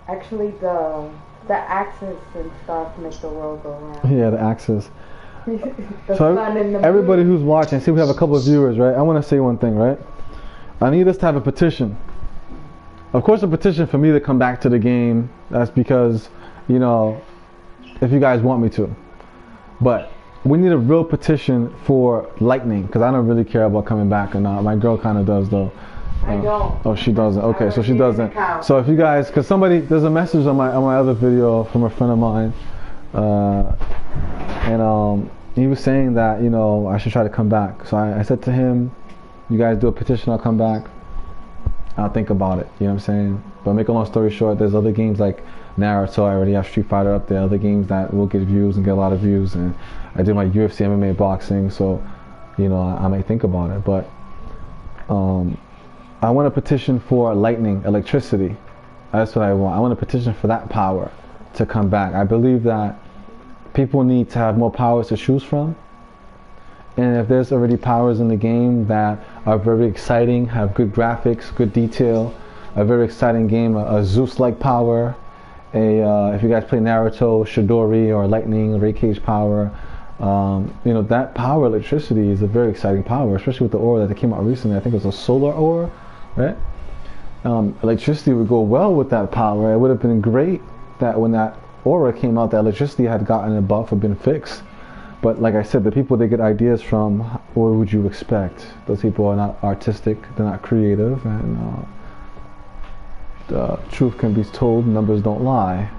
Actually, the axis and stuff make the world go round. Yeah, the axis. The So sun and the everybody moon. who's watching, see we have a couple of viewers, right? I want to say one thing, right? I need us to have a petition. Of course, a petition for me to come back to the game. That's because, you know, if you guys want me to. But we need a real petition for Lightning, because I don't really care about coming back or not. My girl kind of does, though. I don't. Oh, she doesn't. Okay, so she I doesn't. already So if you guys, because somebody, there's a message on my other video from a friend of mine, and he was saying that, you know, I should try to come back. So I said to him, you guys do a petition, I'll come back. I'll think about it. You know what I'm saying? But make a long story short, there's other games like Naruto. I already have Street Fighter up there. Other games that will get views and get a lot of views. And I did my UFC MMA boxing, so you know I might think about it. But I want a petition for lightning, electricity. That's what I want. I want a petition for that power to come back. I believe that people need to have more powers to choose from. And if there's already powers in the game that are very exciting, have good graphics, good detail, a very exciting game, a Zeus-like power, if you guys play Naruto, Shidori, or Lightning, Ray Cage power, you know, that power, electricity, is a very exciting power, especially with the aura that came out recently. I think it was a solar aura, right? Electricity would go well with that power. It would have been great that when that aura came out, that electricity had gotten a buff or been fixed. But like I said, the people they get ideas from, what would you expect? Those people are not artistic, they're not creative, and the truth can be told, numbers don't lie.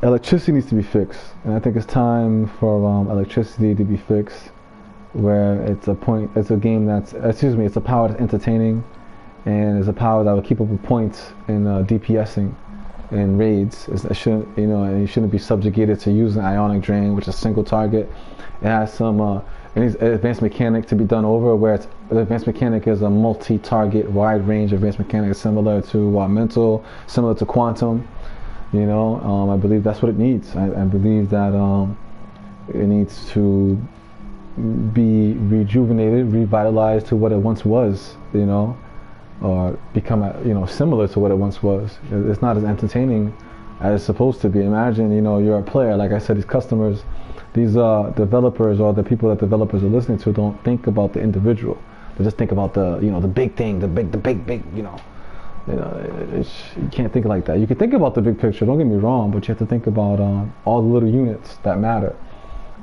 Electricity needs to be fixed, and I think it's time for electricity to be fixed, where it's a game that's, it's a power that's entertaining, and it's a power that will keep up with points in DPSing. In raids, it shouldn't, you know, and you shouldn't be subjugated to using ionic drain, which is a single target. It has some advanced mechanic to be done over, where the advanced mechanic is a multi-target, wide range advanced mechanic, similar to mental, similar to quantum. You know, I believe that's what it needs. I believe that it needs to be rejuvenated, revitalized to what it once was. You know. Or become, you know, similar to what it once was. It's not as entertaining as it's supposed to be. Imagine, you know, you're a player. Like I said, these customers, these developers, or the people that developers are listening to, don't think about the individual. They just think about the, you know, the big thing, the big, you know. You can't think like that. You can think about the big picture. Don't get me wrong, but you have to think about all the little units that matter.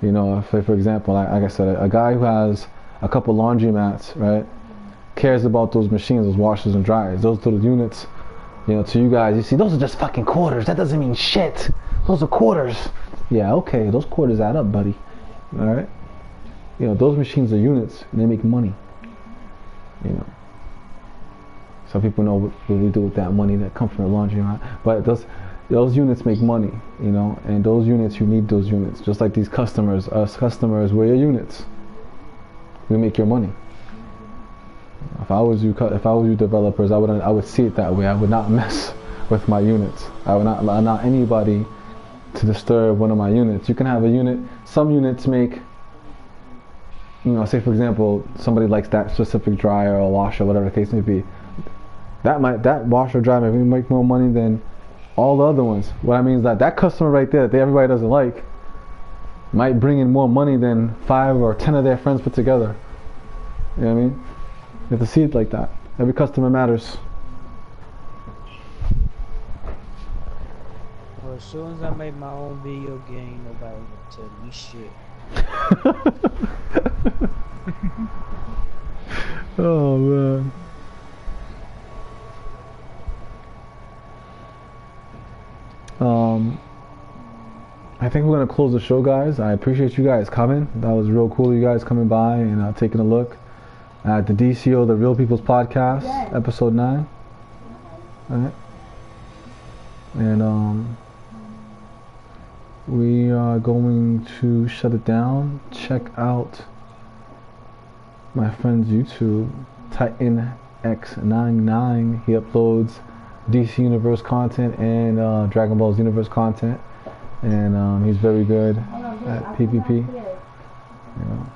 You know, if, for example, like I said, a guy who has a couple laundromats, right, cares about those machines, those washers and dryers, those little units. You know, to you guys, you see, those are just fucking quarters. That doesn't mean shit. Those are quarters. Yeah, okay, those quarters add up, buddy. All right. You know, those machines are units, and they make money. You know. Some people know what we do with that money that comes from the laundromat, but those units make money. You know, and those units, you need those units. Just like these customers, us customers, we're your units. We make your money. If I was you developers, I would see it that way. I would not mess with my units. I would not allow anybody to disturb one of my units. You can have a unit. Some units make, you know, say for example, somebody likes that specific dryer or washer, whatever the case may be. That washer dryer may make more money than all the other ones. What I mean is that customer right there that everybody doesn't like might bring in more money than 5 or 10 of their friends put together. You know what I mean? You have to see it like that. Every customer matters. Well, as soon as I make my own video game, nobody gonna tell me shit. Oh man. I think we're gonna close the show, guys. I appreciate you guys coming. That was real cool, you guys coming by and taking a look at the DCUO The Real People's podcast, episode 9. Alright. And we are going to shut it down. Check out my friend's YouTube, Titan X99. He uploads DC Universe content and Dragon Ball's Universe content, and he's very good at PvP. You know.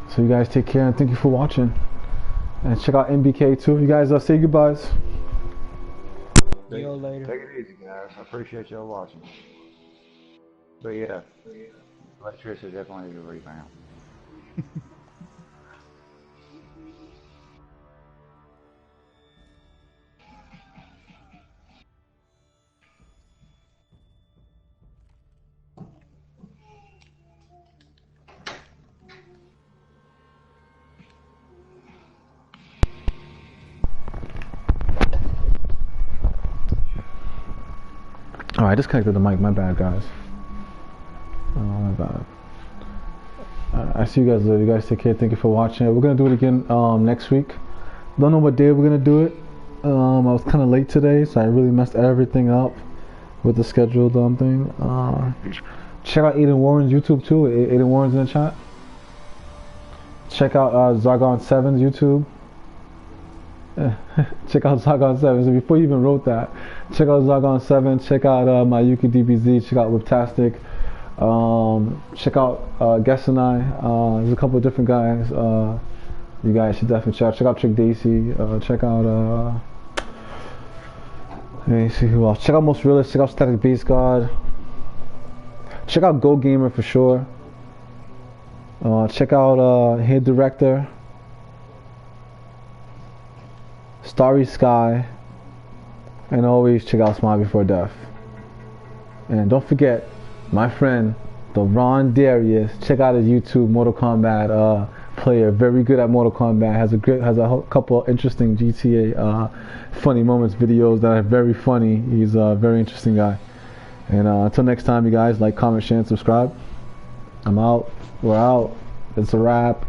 So you guys take care and thank you for watching. And check out MBK too. You guys say goodbyes. See you later. Take it easy, guys. I appreciate y'all watching. But yeah, electricity definitely needs a rebound. Oh, I disconnected the mic. My bad, guys. Oh, my bad. I see you guys later. You guys take care. Thank you for watching. We're gonna do it again next week. Don't know what day we're gonna do it. I was kind of late today, so I really messed everything up with the scheduled thing. Check out Aiden Warren's YouTube too. Aiden Warren's in the chat. Check out Zargon7's YouTube. Check out Zargon7. So before you even wrote that, check out Zargon7. Check out my Yuki DBZ. Check out Whiptastic. Check out Guess and I. There's a couple of different guys. You guys should definitely check out Trick Daisy. Check out let me see who else. Check out Most Realist. Check out Static Beast God. Check out Go Gamer for sure. Check out Hey Director, Starry Sky, and always check out Smile Before Death. And don't forget my friend, the Ron Darius. Check out his YouTube, Mortal Kombat player. Very good at Mortal Kombat. Has a couple interesting GTA funny moments videos that are very funny. He's a very interesting guy. And until next time, you guys, like, comment, share, and subscribe. I'm out. We're out. It's a wrap.